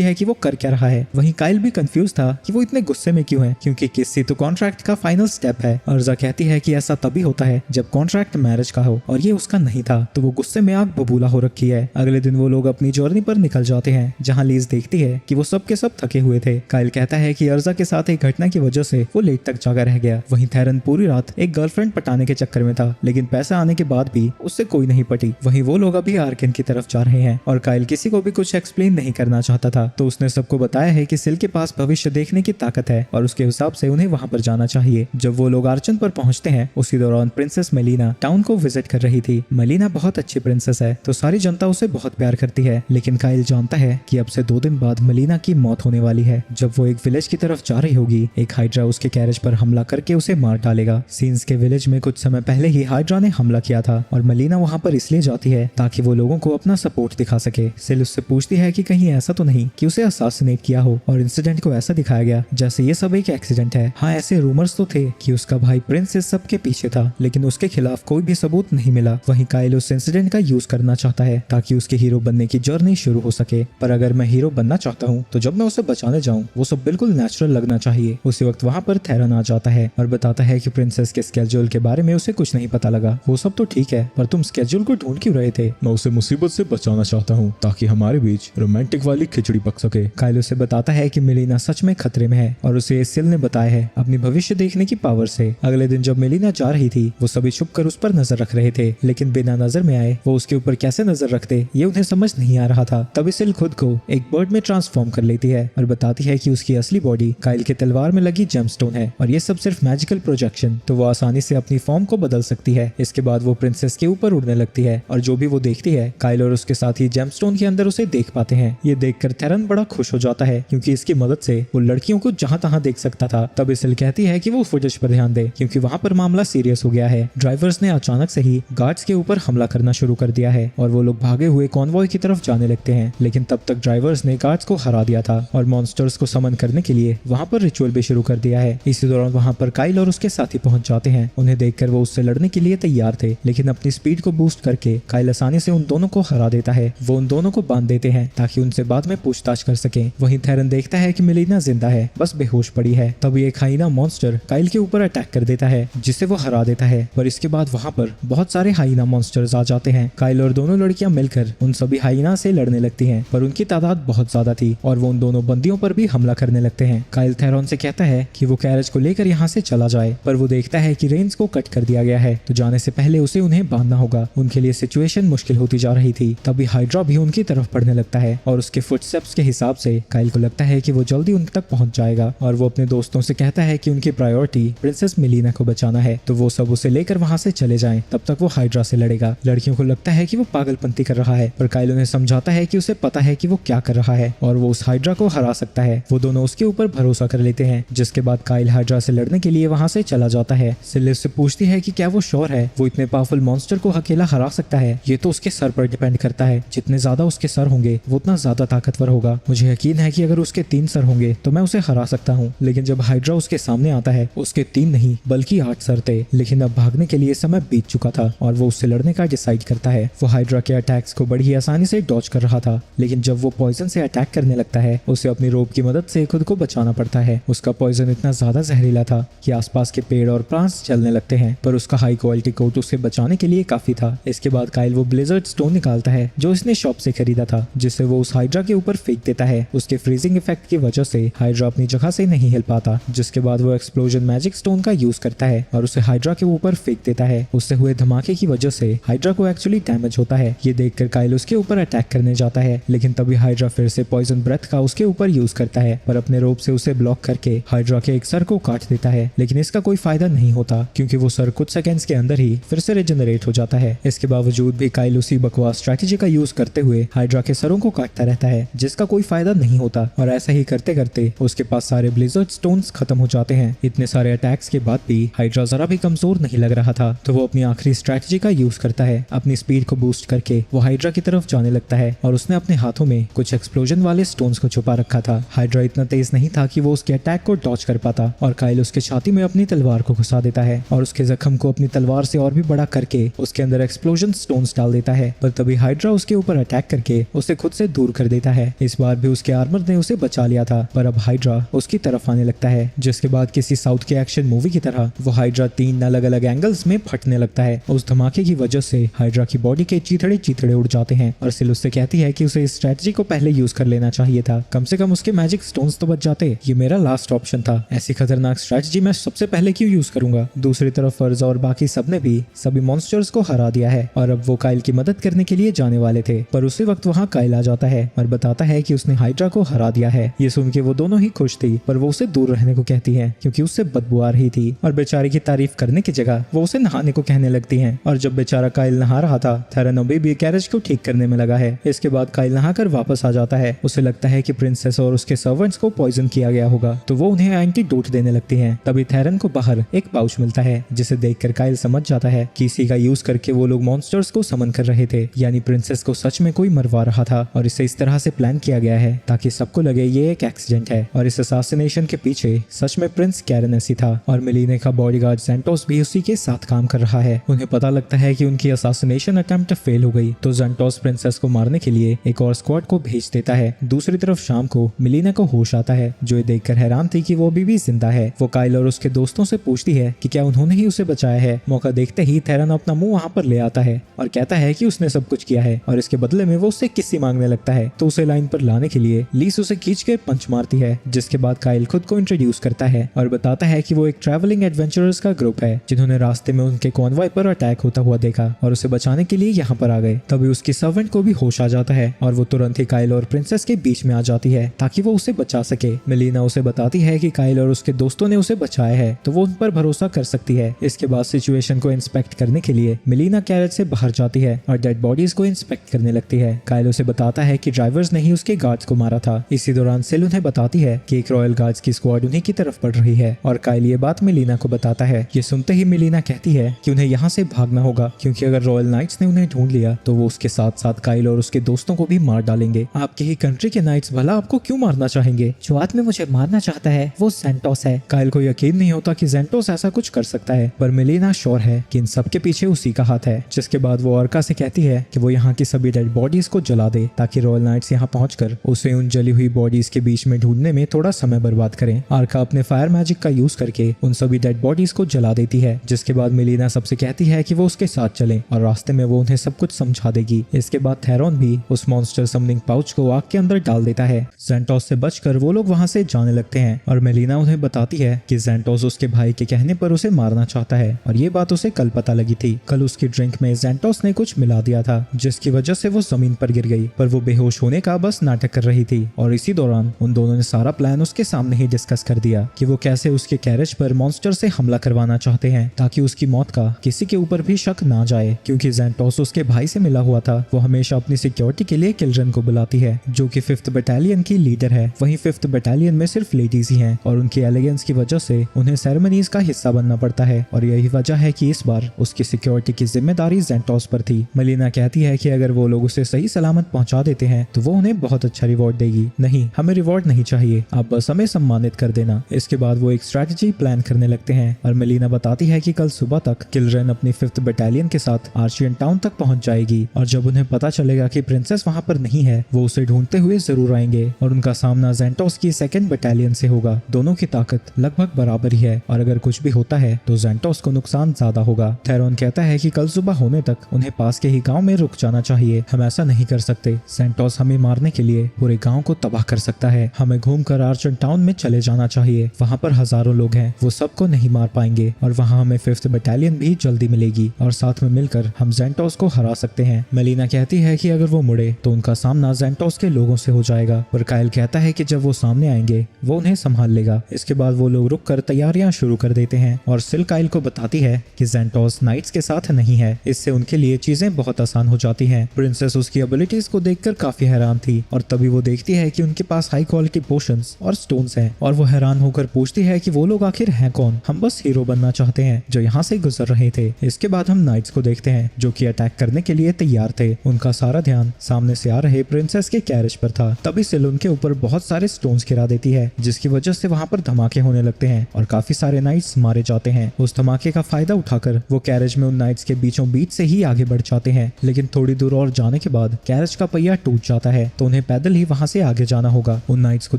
है कि वो कर क्या रहा है। वहीं काइल भी कंफ्यूज था कि वो इतने गुस्से में क्यों है, क्योंकि किसी तो कॉन्ट्रैक्ट का फाइनल स्टेप है। अर्जा कहती है कि ऐसा तभी होता है जब कॉन्ट्रैक्ट मैरिज का हो और ये उसका नहीं था। तो वो गुस्से में आग बबूला हो रखी है। अगले दिन वो लोग अपनी जर्नी पर निकल जाते हैं, जहाँ लीज देखती है कि वो सब के सब थके हुए थे। काइल कहता है कि अर्जा के साथ एक घटना की वजह से वो लेट तक जागा रह गया। वहीं थेरन पूरी रात एक गर्लफ्रेंड पटाने के चक्कर में था, लेकिन पैसा आने के बाद भी उससे कोई नहीं पटी। वहीं वो लोग अभी आर्केन की तरफ जा रहे हैं और काइल किसी को भी कुछ एक्सप्लेन नहीं करना चाहता था। तो उसने सबको बताया है कि सिल के पास भविष्य देखने की ताकत है और उसके हिसाब से उन्हें वहां पर जाना चाहिए। जब वो लोग आर्चन पर पहुंचते हैं उसी दौरान प्रिंसेस मेलिना टाउन को विजिट कर रही थी। मेलिना बहुत अच्छी प्रिंसेस है, तो सारी जनता उसे बहुत प्यार करती है, लेकिन काइल जानता है कि अब से 2 दिन बाद मेलिना की मौत होने वाली है। जब वो एक विलेज की तरफ जा रही होगी, एक हाइड्रा उसके कैरेज पर हमला करके उसे मार डालेगा। सीन्स के विलेज में कुछ समय पहले ही हाइड्रा ने हमला किया था और मेलिना वहां पर इसलिए जाती है ताकि वो लोगों को अपना सपोर्ट दिखा सके। सिल उससे पूछती है कि कहीं ऐसा तो नहीं कि उसे असासिनेट किया हो, और इंसिडेंट को ऐसा दिखाया गया जैसे ये सब एक एक्सीडेंट है। हाँ, ऐसे रूमर्स तो थे कि उसका भाई प्रिंस इस सब के पीछे था, लेकिन उसके खिलाफ कोई भी सबूत नहीं मिला। वहीं काइल उस इंसिडेंट का यूज करना चाहता है ताकि उसके हीरो बनने की जर्नी शुरू हो सके। पर अगर मैं हीरो बनना चाहता हूँ तो जब मैं उसे बचाने जाऊँ वो सब बिल्कुल नेचुरल लगना चाहिए। उसी वक्त वहाँ पर थेरन आ जाता है और बताता है कि प्रिंसेस के स्केड्यूल के बारे में उसे कुछ नहीं पता लगा। वो सब तो ठीक है, पर तुम स्केड्यूल को ढूंढ क्यों रहे थे? मैं उसे मुसीबत से बचाना चाहता हूँ ताकि हमारे बीच रोमांटिक वाली खिचड़ी पक सके। काइल उसे बताता है कि मेलिना सच में खतरे में है और उसे सिल ने बताया है अपनी भविष्य देखने की पावर से। अगले दिन जब मेलिना जा रही थी वो सभी छुपकर उस पर नजर रख रहे थे, लेकिन बिना नजर में आए वो उसके ऊपर कैसे नजर रखते ये उन्हें समझ नहीं आ रहा था। तभी सिल खुद को एक बर्ड में ट्रांसफॉर्म कर लेती है और बताती है कि उसकी असली बॉडी काइल के तलवार में लगी जेमस्टोन है और ये सब सिर्फ मैजिकल प्रोजेक्शन, तो वो आसानी से अपनी फॉर्म को बदल सकती है। इसके बाद वो प्रिंसेस के ऊपर उड़ने लगती है और जो भी वो देखती है काइल और उसके साथी जेमस्टोन के अंदर उसे देख पाते हैं। ये देखकर थेरन बड़ा खुश हो जाता है क्योंकि इसकी मदद से वो लड़कियों को जहां तहां देख सकता था। तब सिल कहती है कि वो फुटेज पर ध्यान दे क्योंकि वहां पर मामला सीरियस हो गया है। ड्राइवर्स ने अचानक से ही गार्ड्स के ऊपर हमला करना शुरू कर दिया है और वो लोग भागे हुए कॉन्वॉय की तरफ जाने लगते हैं, लेकिन तब तक ड्राइवर्स ने गार्ड्स को हरा दिया था और मॉन्स्टर्स को समन करने के लिए वहां पर रिचुअल भी शुरू कर दिया है। इसी दौरान वहां पर काइल और उसके साथी पहुंच जाते हैं। उन्हें देखकर वो उससे लड़ने के लिए तैयार थे, लेकिन अपनी स्पीड को बूस्ट करके काइल आसानी से उन दोनों को हरा देता है। वो उन दोनों को बांध देते हैं ताकि उनसे बाद में पूछताछ कर सके। वहीं थेरन देखता है कि मेलिना जिंदा है, बस बेहोश पड़ी है। तभी एक हाइना मॉन्स्टर काइल के ऊपर अटैक कर देता है जिसे वो हरा देता है। पर इसके बाद वहां पर बहुत सारे हाइना मॉन्स्टर्स आ जाते हैं। काइल और दोनों लड़कियां मिलकर उन सभी हाइना से लड़ने लगती हैं, पर उनकी तादाद बहुत ज्यादा थी और वो उन दोनों बंदियों पर भी हमला करने लगते हैं। काइल थेरन से कहता है कि वो कैरेज को लेकर यहाँ से चला जाए, पर वो देखता है कि रेंज को कट कर दिया गया है, तो जाने से पहले उसे उन्हें बांधना होगा। उनके लिए सिचुएशन मुश्किल होती जा रही थी। तभी हाइड्रा भी उनकी तरफ बढ़ने लगता है और उसके फुटस्टेप्स के हिसाब से काइल को लगता है कि वो जल्दी उन तक पहुंच जाएगा और वो अपने दोस्तों से कहता है कि उनकी प्रायोरिटी प्रिंसेस मेलिना को बचाना है, तो वो सब उसे लेकर वहां से चले जाएं। तब तक वो हाइड्रा से लड़ेगा। लड़कियों को लगता है कि वो पागलपंती कर रहा है, पर काइल उन्हें समझाता है कि उसे पता है कि वो क्या कर रहा है और वो उस हाइड्रा को हरा सकता है। वो दोनों उसके ऊपर भरोसा कर लेते हैं, जिसके बाद काइल हाइड्रा से लड़ने के लिए वहां से चला जाता है। सिल उससे पूछती है कि क्या वो श्योर है वो इतने पावरफुल मॉन्स्टर को अकेला हरा सकता है? ये तो उसके सर पर डिपेंड करता है, जितने ज्यादा उसके सर होंगे वो उतना ज्यादा ताकतवर होगा। मुझे यकीन है कि अगर उसके 3 सर होंगे तो मैं उसे हरा सकता हूँ। लेकिन जब हाइड्रा उसके सामने आता है उसके 3 नहीं बल्कि 8 सर थे, लेकिन अब भागने के लिए समय बीत चुका था और वो उससे लड़ने का डिसाइड करता है। वो हाइड्रा के अटैक्स को बड़ी आसानी से डॉज कर रहा था, लेकिन जब वो पॉइजन से अटैक करने लगता है उसे अपनी रोप की मदद से खुद को बचाना पड़ता है। उसका पॉइजन इतना ज्यादा जहरीला था कि आसपास के पेड़ और प्लांट्स जलने लगते हैं, पर उसका हाई क्वालिटी कोट उसे बचाने के लिए काफी था। इसके बाद काइल वो ब्लिजर्ड स्टोन निकालता है जो इसने शॉप से खरीदा था, जिससे वो उस हाइड्रा के ऊपर फेंक देता है। उसके फ्रीजिंग इफेक्ट की वजह से हाइड्रा अपनी जगह से नहीं हिल पाता, जिसके बाद वो एक्सप्लोजन मैजिक स्टोन का यूज करता है और उसे हाइड्रा के ऊपर फेंक देता है। उससे हुए धमाके की वजह से हाइड्रा को एक्चुअली डैमेज होता है। ये देखकर काइल उसके ऊपर अटैक करने जाता है, लेकिन तभी हाइड्रा फिर से पॉइजन ब्रेथ का उसके ऊपर यूज करता है, पर अपने रोप से उसे ब्लॉक करके हाइड्रा के एक सर को काट देता है। लेकिन इसका कोई फायदा नहीं होता क्योंकि वो सर कुछ सेकंड्स के अंदर ही फिर से रिजनरेट हो जाता है। इसके बावजूद भी काइल उसी बकवास स्ट्रेटेजी का यूज करते हुए हाइड्रा के सरों को काटता रहता है, जिसका कोई फायदा नहीं होता और ऐसा ही करते करते उसके पास सारे ब्लिजर्ड स्टोन्स खत्म हो जाते हैं। इतने सारे अटैक्स के बाद भी हाइड्रा जरा भी कमजोर नहीं लग रहा था, तो वो अपनी आखिरी स्ट्रेटजी का यूज करता है। अपनी स्पीड को बूस्ट करके वो हाइड्रा की तरफ जाने लगता है और उसने अपने हाथों में कुछ एक्सप्लोजन वाले स्टोन्स को छुपा रखा था। हाइड्रा इतना तेज नहीं था कि वो उसके अटैक को डॉच कर पाता और काइल उसके छाती में अपनी तलवार को घुसा देता है और उसके जख्म को अपनी तलवार से और भी बड़ा करके उसके अंदर एक्सप्लोजन स्टोन्स डाल देता है। पर तभी हाइड्रा उसके ऊपर अटैक करके उसे खुद से दूर कर देता है। इस बार भी उसके आर्मर ने उसे बचा लिया था, पर अब हाइड्रा उसकी तरफ आने लगता है, जिसके बाद किसी साउथ के एक्शन मूवी की तरह वो हाइड्रा 3 अलग अलग एंगल्स में फटने लगता है। उस धमाके की वजह से हाइड्रा की बॉडी के चीथड़े उड़ जाते हैं और सिल उससे कहती है कि उसे इस स्ट्रेटजी को पहले यूज कर लेना चाहिए था, कम से कम उसके मैजिक स्टोन्स तो बच जाते। ये मेरा लास्ट ऑप्शन था, ऐसी खतरनाक स्ट्रेटजी मैं सबसे पहले क्यों यूज करूंगा। दूसरी तरफ फर्जा और बाकी सबने भी सभी मॉन्स्टर्स को हरा दिया है और अब वो काइल की मदद करने के लिए जाने वाले थे, पर उसी वक्त वहाँ काइल आ जाता है और बताता है कि उसने हाइड्रा को हरा दिया है। ये सुन के वो दोनों ही खुश थी, पर वो उसे दूर रहने को कहती है क्योंकि उससे बदबू आ रही थी और बेचारे की तारीफ करने की जगह वो उसे नहाने को कहने लगती है। और जब बेचारा काइल नहा रहा था, थेरन अभी भी कैरेज को ठीक करने में लगा है। इसके बाद काइल नहाकर वापस आ जाता है। उसे लगता है कि प्रिंसेस और उसके सर्वेंट्स को पॉइजन किया गया होगा, तो वो उन्हें एंटीडोट देने लगती हैं। तभी थेरन को बाहर एक पाउच मिलता है, जिसे देखकर काइल समझ जाता है कि इसी का यूज करके वो लोग मॉन्स्टर्स को समन कर रहे थे, यानी प्रिंसेस को सच में कोई मरवा रहा था और इसे इस तरह से प्लान किया गया है ताकि सबको लगे ये एक एक्सीडेंट है। और इस असैसिनेशन के पीछे सच में प्रिंस कैरेनेसी था और मिलीने का बॉडीगार्ड ज़ेंटोस भी उसी के साथ काम कर रहा है। उन्हें पता लगता है कि उनकी असैसिनेशन अटेम्प्ट फेल हो गई, तो ज़ेंटोस प्रिंसेस को मारने के लिए एक और स्क्वाड को भेज देता है। दूसरी तरफ शाम को मिलीना को होश आता है, जो ये देखकर हैरान थी कि वो अभी भी जिंदा है। वो काइल और उसके दोस्तों से पूछती है कि क्या उन्होंने ही उसे बचाया है। मौका देखते ही थेरन अपना मुंह वहाँ पर ले आता है और कहता है कि उसने सब कुछ किया है और इसके बदले में वो उससे किस्सी मांगने लगता है। तो उसे लाइन पर लाने के लिए लीस उसे खींच कर पंच मारती है, जिसके बाद काइल खुद को इंट्रोड्यूस करता है और बताता है कि वो एक ट्रैवलिंग एडवेंचरर्स का ग्रुप है जिन्होंने रास्ते में उनके कॉन्वॉय पर अटैक होता हुआ देखा और उसे बचाने के लिए यहाँ पर आ गए। तभी उसकी सर्वेंट को भी होश आ जाता है और वो तुरंत ही काइल और प्रिंसेस के बीच में आ जाती है ताकि वो उसे बचा सके। मिलीना उसे बताती है कि काइल और उसके दोस्तों ने उसे बचाया है, तो वो उन पर भरोसा कर सकती है। इसके बाद सिचुएशन को इंस्पेक्ट करने के लिए मिलीना कैरेज से बाहर जाती है और डेड बॉडीज को इंस्पेक्ट करने लगती है। काइल उसे बताता है कि ड्राइवर्स ने ही उसके गार्ड्स को मारा था। इसी दौरान सिल उन्हें बताती है कि एक रॉयल गार्ड्स की स्क्वाड उन्हीं की तरफ बढ़ रही है और काइल ये बात मिलीना को बताता है। ये सुनते ही मिलीना कहती है कि उन्हें यहाँ से भागना होगा, क्योंकि अगर रॉयल नाइट्स ने उन्हें ढूंढ लिया तो वो उसके साथ साथ काइल और उसके दोस्तों को भी मार डालेंगे। आपके ही कंट्री के नाइट्स भला आपको क्यों मारना चाहेंगे? जो आदमी मुझे मारना चाहता है वो ज़ेंटोस है। काइल को यकीन नहीं होता कि ज़ेंटोस ऐसा कुछ कर सकता है, पर मिलीना श्योर है कि इन सब के पीछे उसी का हाथ है। जिसके बाद वो अर्का से कहती है कि वो यहाँ की सभी डेड बॉडीज को जला दे ताकि रॉयल नाइट्स यहाँ पहुंचकर उसे उन जली हुई बॉडीज के बीच में ढूंढने में थोड़ा समय बर्बाद करें। अर्का अपने फायर मैजिक का यूज करके उन सभी डेड बॉडीज को जला देती है। जिसके बाद मिलीना सबसे कहती है कि वो उसके साथ चलें और रास्ते में वो उन्हें सब कुछ समझा देगी। इसके बाद थेरॉन भी उस मॉन्स्टर समनिंग पाउच को आग के अंदर डाल देता है। ज़ेंटोस से बचकर वो लोग वहां से जाने लगते हैं और मिलीना उन्हें बताती है कि ज़ेंटोस उसके भाई के कहने पर उसे मारना चाहता है और ये बात उसे कल पता लगी थी। कल उसकी ड्रिंक में ज़ेंटोस ने कुछ मिला दिया था, जिसकी वजह से वो जमीन पर गिर गई, पर वो बेहोश होने का बस नाटक कर रही थी। और इसी दौरान उन दोनों ने सारा प्लान उसके सामने ही डिस्कस कर दिया कि वो कैसे उसके कैरेज पर मॉन्स्टर से हमला करवाना चाहते हैं ताकि उसकी मौत का किसी के ऊपर भी शक ना जाए। क्योंकि ज़ेंटोस उसके भाई से मिला हुआ था, वो हमेशा अपनी सिक्योरिटी के लिए किल्ड्रन को बुलाती है, जो कि 5th बटालियन की लीडर है। वहीं 5th बटालियन में सिर्फ लेडीज ही हैं और उनकी एलिगेंस की वजह से उन्हें सेरेमनीज का हिस्सा बनना पड़ता है और यही वजह है कि इस बार उसकी सिक्योरिटी की जिम्मेदारी ज़ेंटोस पर थी। मिलीना कहती है कि अगर वो लोग उसे सही सलामत पहुंचा देते हैं तो वो उन्हें बहुत अच्छा रिवॉर्ड देगी। नहीं, हमें रिवॉर्ड नहीं चाहिए, आप बस हमें सम्मानित कर देना। इसके बाद वो एक स्ट्रेटजी प्लान करने लगते हैं और मिलीना बताती है कि कल सुबह तक किल्ड्रन अपनी 5th बटालियन के साथ आर्शियन टाउन तक पहुंच जाएगी और जब उन्हें पता चलेगा कि प्रिंसेस वहां पर नहीं है, वो उसे ढूंढते हुए जरूर आएंगे और उनका सामना ज़ेंटोस की 2nd बटालियन से होगा। दोनों की ताकत लगभग बराबर ही है और अगर कुछ भी होता है तो ज़ेंटोस को नुकसान ज्यादा होगा। थेरॉन कहता है कि कल सुबह होने तक उन्हें पास के ही गांव में रुक जाना चाहिए, हम ऐसा नहीं कर सकते। ज़ेंटोस हमें मारने के लिए पूरे गांव को तबाह कर सकता है, हमें घूमकर आर्चन टाउन में चले जाना चाहिए। वहां पर हजारों लोग हैं, वो सबको नहीं मार पाएंगे और वहां हमें 5th बटालियन भी जल्दी मिलेगी और साथ में मिलकर हम ज़ेंटोस को हरा सकते हैं। मेलिना कहती है कि अगर वो मुड़े तो उनका सामना ज़ेंटोस के लोगों से हो जाएगा, पर काइल कहता है कि जब वो सामने आएंगे वो उन्हें संभाल लेगा। इसके बाद वो लोग रुककर तैयारियां शुरू कर देते हैं और सिल काइल को बताती है कि ज़ेंटोस नाइट्स के साथ नहीं है, इससे उनके लिए चीजें बहुत आसान हो जाती हैं। प्रिंसेस उसकी एबिलिटीज को देखकर काफी हैरान थी और तभी वो देखती है कि उनके पास हाई क्वालिटी पोशंस और स्टोन्स हैं और वो हैरान होकर पूछती है है कि वो लोग आखिर हैं कौन, हम बस हीरो बनना चाहते हैं जो यहाँ से गुजर रहे थे। इसके बाद हम नाइट्स को देखते हैं जो कि अटैक करने के लिए तैयार थे। उनका सारा ध्यान सामने से आ रहे प्रिंसेस के कैरेज पर था। तभी सिल उनके ऊपर बहुत सारे स्टोन्स गिरा देती है जिसकी वजह से वहाँ पर धमाके होने लगते हैं और काफी सारे नाइट्स मारे जाते हैं। उस धमाके का फायदा उठाकर वो कैरेज में उन नाइट्स के बीचों बीच से ही आगे बढ़ जाते हैं, लेकिन थोड़ी दूर और जाने के बाद कैरेज का पहिया टूट जाता है तो उन्हें पैदल ही वहाँ से आगे जाना होगा। उन नाइट्स को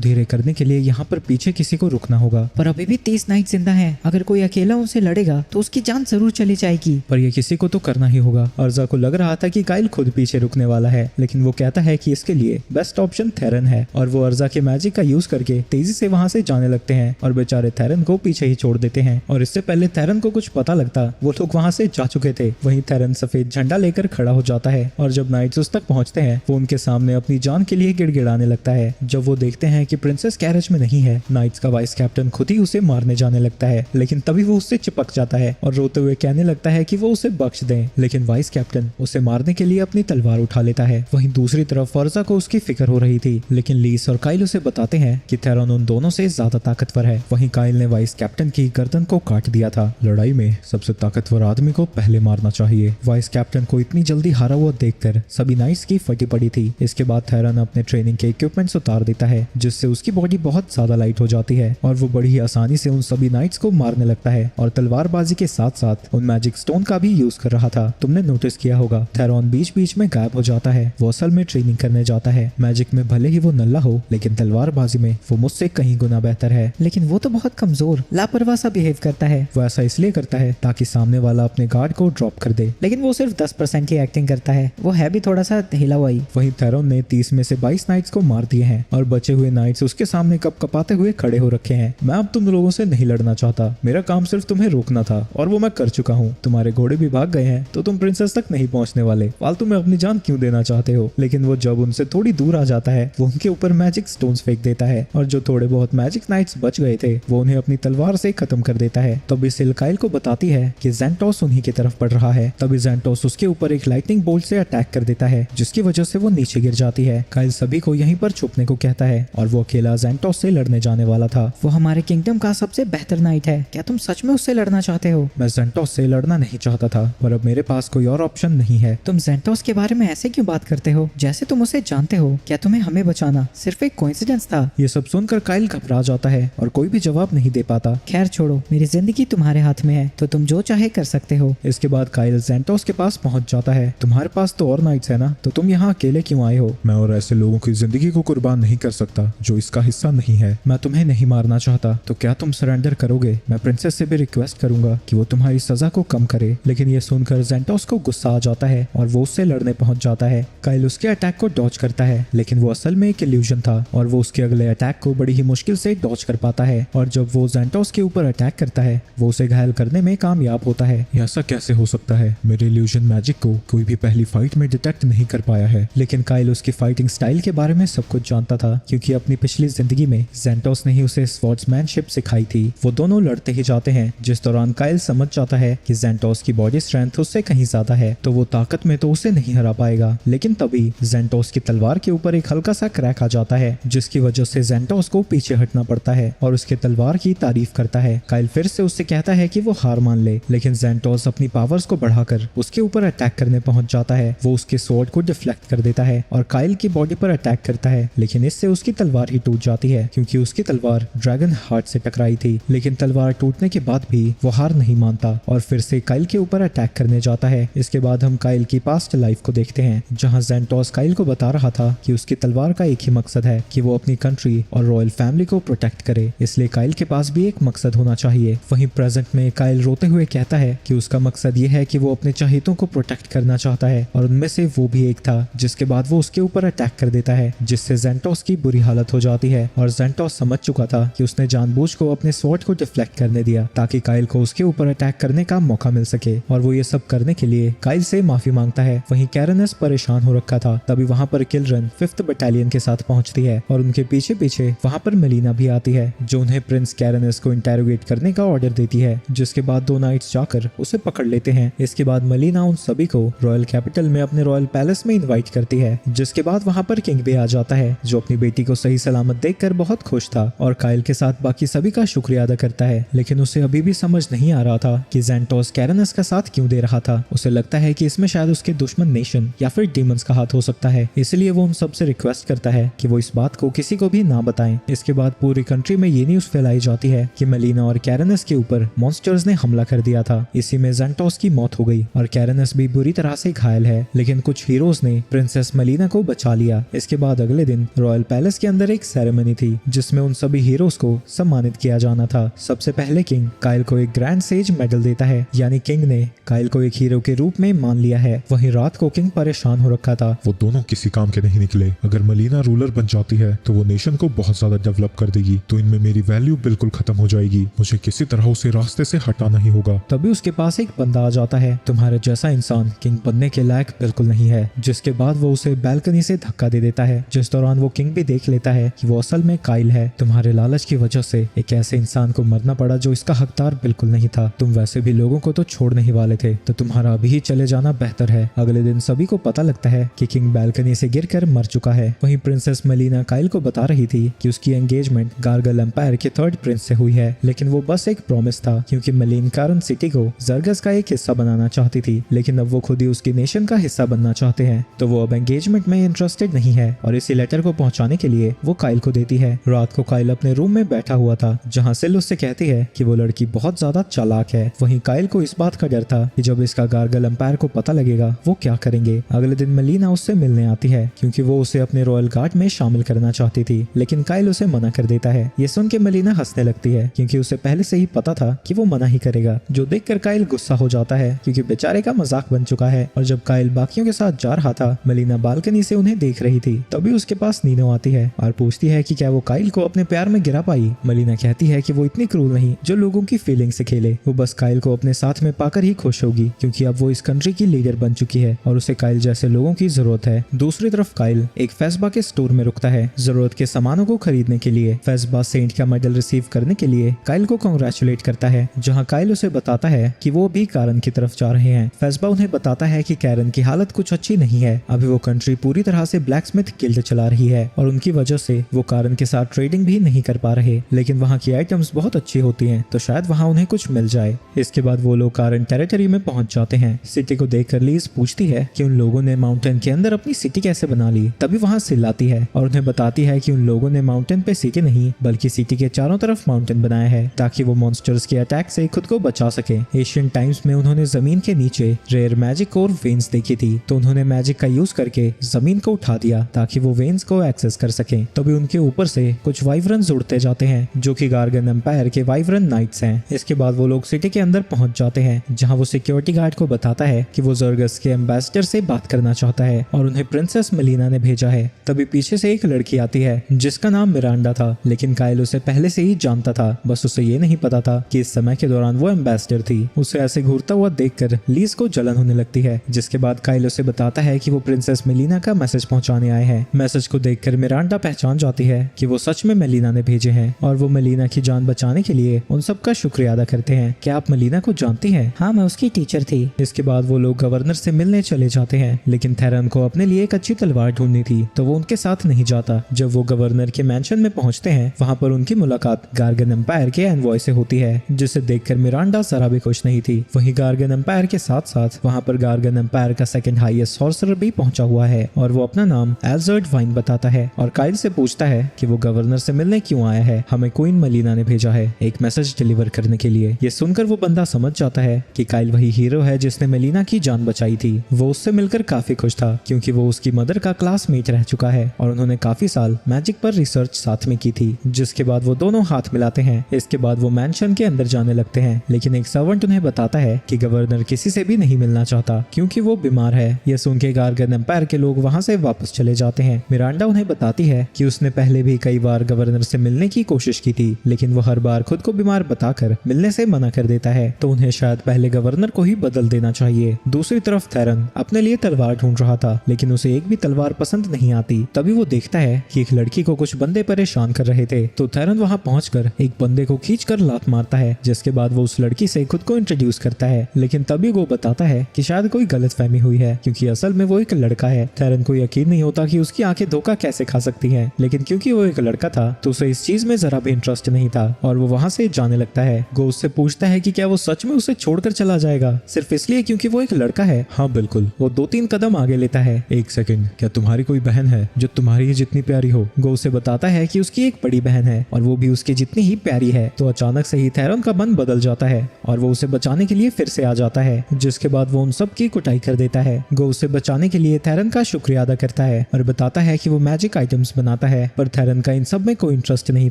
धीरे करने के लिए यहाँ पर पीछे किसी को रुकना होगा। पर अभी भी 30 नाइट जिंदा है, अगर कोई अकेला उनसे लड़ेगा तो उसकी जान जरूर चली जाएगी। पर ये किसी को तो करना ही होगा। अर्जा को लग रहा था कि काइल खुद पीछे रुकने वाला है, लेकिन वो कहता है कि इसके लिए बेस्ट ऑप्शन थेरन है और वो अर्जा के मैजिक का यूज करके तेजी से वहाँ से जाने लगते हैं और बेचारे थेरन को पीछे ही छोड़ देते हैं। और इससे पहले थेरन को कुछ पता लगता वो लोग वहाँ से जा चुके थे। वहीं थेरन सफेद झंडा लेकर खड़ा हो जाता है और जब नाइट्स उस तक पहुंचते हैं वो उनके सामने अपनी जान के लिए गिड़गिड़ाने लगता है। जब वो देखते हैं कि प्रिंसेस कैरेज में नहीं है, नाइट्स का वाइस कैप्टन खुद ही उसे मारने जाने लगता है, लेकिन तभी वो उससे चिपक जाता है और रोते हुए कहने लगता है कि वो उसे बख्श दें, लेकिन वाइस कैप्टन उसे मारने के लिए अपनी तलवार उठा लेता है। वहीं दूसरी तरफ अर्जा को उसकी फिक्र हो रही थी, लेकिन लीस और काइल उसे बताते हैं कि थेरन उन दोनों से ज्यादा ताकतवर है। वहीं काइल ने वाइस कैप्टन की गर्दन को काट दिया था। लड़ाई में सबसे ताकतवर आदमी को पहले मारना चाहिए। वाइस कैप्टन को इतनी जल्दी हारा हुआ देखकर सभी नाइट्स की फटी पड़ी थी। इसके बाद थेरन अपने ट्रेनिंग के इक्विपमेंट्स उतार देता है जिससे उसकी बॉडी बहुत ज्यादा लाइट हो जाती है और वो बड़ी ही आसानी से उन सभी नाइट्स को मारने लगता है और तलवारबाजी के साथ साथ उन मैजिक स्टोन का भी यूज कर रहा था। तुमने नोटिस किया होगा थेरन बीच बीच में गायब हो जाता है। वो असल में ट्रेनिंग करने जाता है। मैजिक में भले ही वो नल्ला हो, लेकिन तलवारबाजी में वो मुझसे कहीं गुना बेहतर है। लेकिन वो तो बहुत कमजोर लापरवाह सा बिहेव करता है। वो ऐसा इसलिए करता है ताकि सामने वाला अपने गार्ड को ड्रॉप कर दे, लेकिन वो सिर्फ 10% की एक्टिंग करता है। वो है भी थोड़ा सा हिला हुआ ही। वहीं थेरन ने 30 में से 22 नाइट्स को मार दिए हैं और बचे हुए नाइट्स उसके सामने कप कपाते हुए खड़े हो रखे हैं। मैं अब तुम लोगों से नहीं लड़ना चाहता, मेरा काम सिर्फ तुम्हें रोकना था और वो मैं कर चुका हूँ। तुम्हारे घोड़े भी भाग गए हैं तो तुम प्रिंसेस तक नहीं पहुँचने वाले। फालतू में अपनी जान क्यों देना चाहते हो? लेकिन वो जब उनसे थोड़ी दूर आ जाता है वो उनके ऊपर मैजिक स्टोन्स फेंक देता है और जो थोड़े बहुत मैजिक नाइट्स बच गए थे वो उन्हें अपनी तलवार से खत्म कर देता है। तभी सिल काइल को बताती है कि ज़ेंटोस उन्हीं की तरफ बढ़ रहा है। तभी ज़ेंटोस उसके ऊपर एक लाइटनिंग बोल्ट से अटैक कर देता है जिसकी वजह से वो नीचे गिर जाती है। काइल सभी को यहीं पर छुपने को कहता है और वो अकेला ज़ेंटोस से लड़ने जाने वाला था। वो हमारे किंगडम का सबसे बेहतर नाइट है, क्या तुम सच में उससे लड़ना चाहते हो? मैं ज़ेंटोस से लड़ना नहीं चाहता था, पर अब मेरे पास कोई और ऑप्शन नहीं है। तुम ज़ेंटोस के बारे में ऐसे क्यों बात करते हो जैसे तुम उसे जानते हो? क्या तुम्हें हमें बचाना सिर्फ एक कोइंसिडेंस था? ये सब सुनकर काइल घबरा जाता है और कोई भी जवाब नहीं दे पाता। खैर छोड़ो, मेरी जिंदगी तुम्हारे हाथ में है तो तुम जो चाहे कर सकते हो। इसके बाद काइल ज़ेंटोस के पास पहुंच जाता है। तुम्हारे पास तो और नाइट्स है ना, तो तुम यहाँ अकेले क्यों आए हो? मैं और ऐसे लोगों की जिंदगी को कुर्बान नहीं कर सकता जो इसका हिस्सा नहीं है। मैं तुम्हें नहीं मारना चाहता, तो क्या तुम सरेंडर करोगे? मैं प्रिंसेस से भी रिक्वेस्ट करूंगा कि वो तुम्हारी सजा को कम करे। लेकिन ये सुनकर ज़ेंटोस को गुस्सा आ जाता है और वो उससे लड़ने पहुंच जाता है। काइल उसके अटैक को डॉज करता है, लेकिन वो असल में एक इल्यूजन था और वो उसके अगले अटैक को बड़ी ही मुश्किल से डॉज कर पाता है। और जब वो ज़ेंटोस के ऊपर अटैक करता है वो उसे घायल करने में कामयाब होता है। ऐसा कैसे हो सकता है? मेरे इल्यूजन मैजिक को कोई भी पहली फाइट में डिटेक्ट नहीं कर पाया है। लेकिन काइल उसकी फाइटिंग स्टाइल के बारे में सब कुछ जानता था क्योंकि अपनी पिछली जिंदगी में ज़ेंटोस ने ही उसे स्वॉर्ड्समैनशिप सिखाई थी। वो दोनों लड़ते ही जाते हैं, जिस दौरान काइल समझ जाता है कि ज़ेंटोस की बॉडी स्ट्रेंथ उससे कहीं ज्यादा है तो वो ताकत में तो उसे नहीं हरा पाएगा। लेकिन तभी ज़ेंटोस की तलवार के ऊपर एक हल्का सा क्रैक आ जाता है जिसकी वजह से ज़ेंटोस को पीछे हटना पड़ता है और उसके तलवार की तारीफ करता है। काइल फिर से उससे कहता है कि वो हार मान ले, लेकिन ज़ेंटोस अपनी पावर्स को बढ़ाकर उसके ऊपर अटैक करने पहुंच जाता है। वो उसके स्वॉर्ड को डिफ्लेक्ट कर देता है और काइल की बॉडी पर अटैक करता है, लेकिन इससे उसकी तलवार ही टूट जाती है क्योंकि उसकी तलवार ड्रैगन हार्ट से टकराई थी। लेकिन तलवार टूटने के बाद भी वो हार नहीं मानता और फिर से काइल के ऊपर अटैक करने जाता है। इसके बाद हम काइल की पास्ट लाइफ को देखते हैं जहां ज़ेंटोस काइल को बता रहा था कि उसकी तलवार का एक ही मकसद है कि वो अपनी कंट्री और रॉयल फैमिली को प्रोटेक्ट करे, इसलिए काइल के पास भी एक मकसद होना चाहिए। वहीं प्रेजेंट में काइल रोते हुए कहता है कि उसका मकसद ये है कि वो अपने चहेतों को प्रोटेक्ट करना चाहता है और उनमें से वो भी एक था। जिसके बाद वो उसके ऊपर अटैक कर देता है जिससे ज़ेंटोस की बुरी हालत हो जाती है और ज़ेंटोस समझ चुका था कि उसने जानबूझ को अपने स्वॉर्ड को डिफ्लेक्ट करने दिया ताकि काइल को उसके ऊपर अटैक करने का मौका मिल सके और वो ये सब करने के लिए काइल से माफी मांगता है। वहीं कैरेनस परेशान हो रखा था। तभी वहाँ पर किलरन 5th बटालियन के साथ पहुंचती है और उनके पीछे पीछे वहाँ पर मेलिना भी आती है जो उन्हें प्रिंस कैरेनस को इंटेरोगेट करने का ऑर्डर देती है, जिसके बाद दो नाइट्स जाकर उसे पकड़ लेते हैं। इसके बाद मेलिना उन सभी को रॉयल कैपिटल में अपने रॉयल पैलेस में इन्वाइट करती है, जिसके बाद वहाँ पर किंग भी आ जाता है जो अपनी बेटी को सही सलामत देखकर बहुत खुश था और काइल के साथ बाकी सभी का शुक्रिया अदा करता है, लेकिन उसे अभी भी समझ नहीं आ रहा था कि ज़ैंटोस कैरेनस का साथ क्यों दे रहा था। उसे लगता है कि इसमें शायद उसके दुश्मन नेशन या फिर डीमंस का हाथ हो सकता है, इसलिए वो उन सबसे रिक्वेस्ट करता है कि वो इस बात को किसी को भी ना बताएं। इसके बाद पूरी कंट्री में ये न्यूज फैलाई जाती है कि मेलिना और कैरेनस के ऊपर मॉन्स्टर्स ने हमला कर दिया था। इसी में ज़ैंटोस की मौत हो गई और कैरेनस भी बुरी तरह से घायल है, लेकिन कुछ हीरोज ने प्रिंसेस मेलिना को बचा लिया। इसके बाद अगले दिन रॉयल पैलेस के अंदर एक सेरेमनी थी जिसमें उन सभी हीरोज को सम्मानित किया जाना था। सबसे पहले किंग काइल को एक ग्रैंड सेज मेडल देता है, यानी किंग ने काइल को एक हीरो के रूप में मान लिया है। वहीं रात को किंग परेशान हो रखा था। वो दोनों किसी काम के नहीं निकले। अगर मेलिना रूलर बन जाती है तो वो नेशन को बहुत ज्यादा डेवलप कर देगी, तो इनमें मेरी वैल्यू बिल्कुल खत्म हो जाएगी। मुझे किसी तरह उसे रास्ते से हटाना ही होगा। तभी उसके पास एक बंदा आ जाता है। तुम्हारे जैसा इंसान किंग बनने के लायक बिल्कुल नहीं है। जिसके बाद वो उसे बैल्कनी से धक्का दे देता है, जिस दौरान वो किंग भी देख लेता है कि वो असल में काइल है। तुम्हारे लालच की वजह से एक ऐसे इंसान को मरना पड़ा जो इसका हकदार बिल्कुल नहीं था। तुम वैसे भी लोगों को तो छोड़ने ही वाले थे, तो तुम्हारा अभी ही चले जाना बेहतर है। अगले दिन सभी को पता लगता है कि किंग बैल्कनी से गिरकर मर चुका है। वहीं प्रिंसेस मेलिना काइल को बता रही थी कि उसकी एंगेजमेंट गार्गल एम्पायर के 3rd प्रिंस से हुई है, लेकिन वो बस एक प्रॉमिस था, क्योंकि मेलिन कारन सिटी को जर्गस का एक हिस्सा बनाना चाहती थी। लेकिन अब वो खुद ही उसकी नेशन का हिस्सा बनना चाहते हैं, तो वो अब एंगेजमेंट में इंटरेस्टेड नहीं है और इसी लेटर को पहुंचाने के लिए वो काइल को देती है। रात को काइल अपने रूम में बैठा हुआ था, जहां सिल उससे कहती है कि वो लड़की बहुत ज्यादा चालाक है। वहीं काइल को इस बात का डर था कि जब इसका गार्गल एम्पायर को पता लगेगा वो क्या करेंगे। अगले दिन मेलिना उससे मिलने आती है, क्योंकि वो उसे अपने रॉयल गार्ड में शामिल करना चाहती थी, लेकिन काइल उसे मना कर देता है। ये सुन के मेलिना हंसने लगती है, क्योंकि उसे पहले से ही पता था कि वो मना ही करेगा, जो देखकर काइल गुस्सा हो जाता है, क्योंकि बेचारे का मजाक बन चुका है। और जब काइल बाकियों के साथ जा रहा था, मेलिना बालकनी से उन्हें देख रही थी। तभी उसके पास नीनो आती है और पूछती है कि क्या वो काइल को अपने प्यार में गिरा पाई। मेलिना कहती है कि वो इतनी क्रूर नहीं जो लोगों की फीलिंग से खेले, वो बस काइल को अपने साथ में पाकर ही खुश होगी, क्योंकि अब वो इस कंट्री की लीडर बन चुकी है और उसे काइल जैसे लोगों की जरूरत है। दूसरी तरफ काइल एक फेस्बा के स्टोर में रुकता है जरूरत के सामानों को खरीदने के लिए। फेस्बा सेंट का मेडल रिसीव करने के लिए काइल को कांग्रेचुलेट करता है, जहां काइल उसे बताता है कि वो भी कारन की तरफ जा रहे हैं। फेस्बा उन्हें बताता है कि कैरन की हालत कुछ अच्छी नहीं है। अभी वो कंट्री पूरी तरह से ब्लैकस्मिथ गिल्ड चला रही है और उनकी वजह से वो कारन के साथ ट्रेडिंग भी नहीं कर पा रहे, लेकिन वहाँ की आइटम्स बहुत अच्छी होती हैं, तो शायद वहाँ उन्हें कुछ मिल जाए। इसके बाद वो लोग कारन टेरिटरी में पहुंच जाते हैं। सिटी को देखकर लीज पूछती है कि उन लोगों ने माउंटेन के अंदर अपनी सिटी कैसे बना ली। तभी वहाँ सिल आती है और उन्हें बताती है कि उन लोगों ने माउंटेन पे सिटी नहीं बल्कि सिटी के चारों तरफ माउंटेन बनाया है, ताकि वो मॉन्स्टर्स के अटैक से खुद को बचा सके। एशियन टाइम्स में उन्होंने जमीन के नीचे रेयर मैजिक और वेन्स देखी थी, तो उन्होंने मैजिक का यूज करके जमीन को उठा दिया ताकि वो वेन्स को एक्सेस कर सके। तभी उनके ऊपर से कुछ वाइवरन्स उड़ते जाते हैं, जो कि गार्गन एम्पायर के वाइवरन नाइट्स हैं। इसके बाद वो लोग सिटी के अंदर पहुंच जाते हैं, जहां वो सिक्योरिटी गार्ड को बताता है कि वो जर्गस के एम्बेसडर से बात करना चाहता है और उन्हें प्रिंसेस मेलिना ने भेजा है। तभी पीछे से एक लड़की आती है जिसका नाम मिरांडा था, लेकिन काइल उसे पहले से ही जानता था, बस उसे ये नहीं पता था कि इस समय के दौरान वो एम्बेसडर थी। उसे ऐसे घूरता हुआ देखकर लीज को जलन होने लगती है, जिसके बाद काइल उसे बताता है कि वो प्रिंसेस मेलिना का मैसेज पहुंचाने आए हैं। मैसेज को देखकर मिरांडा पहचान जाती है कि वो सच में मेलिना ने भेजे हैं और वो मेलिना की जान बचाने के लिए उन सबका शुक्रिया अदा करते हैं। क्या आप मेलिना को जानती हैं? हाँ, मैं उसकी टीचर थी। इसके बाद वो लोग गवर्नर से मिलने चले जाते हैं, लेकिन थेरन को अपने लिए एक अच्छी तलवार ढूंढनी थी, तो वो उनके साथ नहीं जाता। जब वो गवर्नर के मैंशन में पहुंचते हैं, वहाँ पर उनकी मुलाकात गार्गन एम्पायर के एनवॉय से होती है, जिसे देखकर मिरांडा जरा भी खुश नहीं थी। वहीं गार्गन एम्पायर के साथ साथ वहाँ पर गार्गन एम्पायर का सेकंड हाईएस्ट सॉर्सरर भी पहुंचा हुआ है और वो अपना नाम एल्जर्ड वाइन बताता है और काइल से पूछता है कि वो गवर्नर से मिलने क्यों आया है। हमें क्वीन मेलिना ने भेजा है एक मैसेज डिलीवर करने के लिए। ये सुनकर वो बंदा समझ जाता है कि काइल वही हीरो है जिसने मेलिना की जान बचाई थी। वो उससे मिलकर काफी खुश था, क्योंकि वो उसकी मदर का क्लासमेट रह चुका है और उन्होंने काफी साल मैजिक पर रिसर्च साथ में की थी। जिसके बाद वो दोनों हाथ मिलाते हैं। इसके बाद वो मैंशन के अंदर जाने लगते हैं, लेकिन एक सर्वेंट उन्हें बताता है कि गवर्नर किसी से भी नहीं मिलना चाहता क्योंकि वो बीमार है। ये सुन के गार्गन एम्पायर के लोग वहाँ से वापस चले जाते हैं। मिरांडा उन्हें बताती है कि उसने पहले भी कई बार गवर्नर से मिलने की कोशिश की थी, लेकिन वो हर बार खुद को बीमार बताकर मिलने से मना कर देता है, तो उन्हें शायद पहले गवर्नर को ही बदल देना चाहिए। दूसरी तरफ थेरन अपने लिए तलवार ढूंढ रहा था, लेकिन उसे एक भी तलवार पसंद नहीं आती। तभी वो देखता है कि एक लड़की को कुछ बंदे परेशान कर रहे थे, तो थेरन वहाँ पहुंचकर एक बंदे को खींचकर लात मारता है, जिसके बाद वो उस लड़की से खुद को इंट्रोड्यूस करता है। लेकिन तभी वो बताता है कि शायद कोई गलतफहमी हुई है, क्योंकि असल में वो एक लड़का है। थेरन को यकीन नहीं होता कि उसकी आंखें धोखा कैसे खा सकती हैं, लेकिन क्योंकि वो एक लड़का था तो उसे इस चीज में जरा भी इंटरेस्ट नहीं था और वो वहाँ से जाने लगता है। गो उससे पूछता है कि क्या वो सच में उसे छोड़कर चला जाएगा सिर्फ इसलिए क्योंकि वो एक लड़का है। हाँ बिल्कुल। वो 2-3 कदम आगे लेता है। एक सेकंड, क्या तुम्हारी कोई बहन है जो तुम्हारी ही जितनी प्यारी हो? गो उसे बताता है कि उसकी एक बड़ी बहन है और वो भी उसकी जितनी ही प्यारी है। तो अचानक से ही थेरन का मन बदल जाता है और वो उसे बचाने के लिए फिर से आ जाता है, जिसके बाद वो उन सब की कुटाई कर देता है। गो उसे बचाने के लिए थेरन का शुक्रिया अदा करता है और बताता है कि वो मैजिक आइटम्स बनाता है, पर थेरन का इन सब में कोई इंटरेस्ट नहीं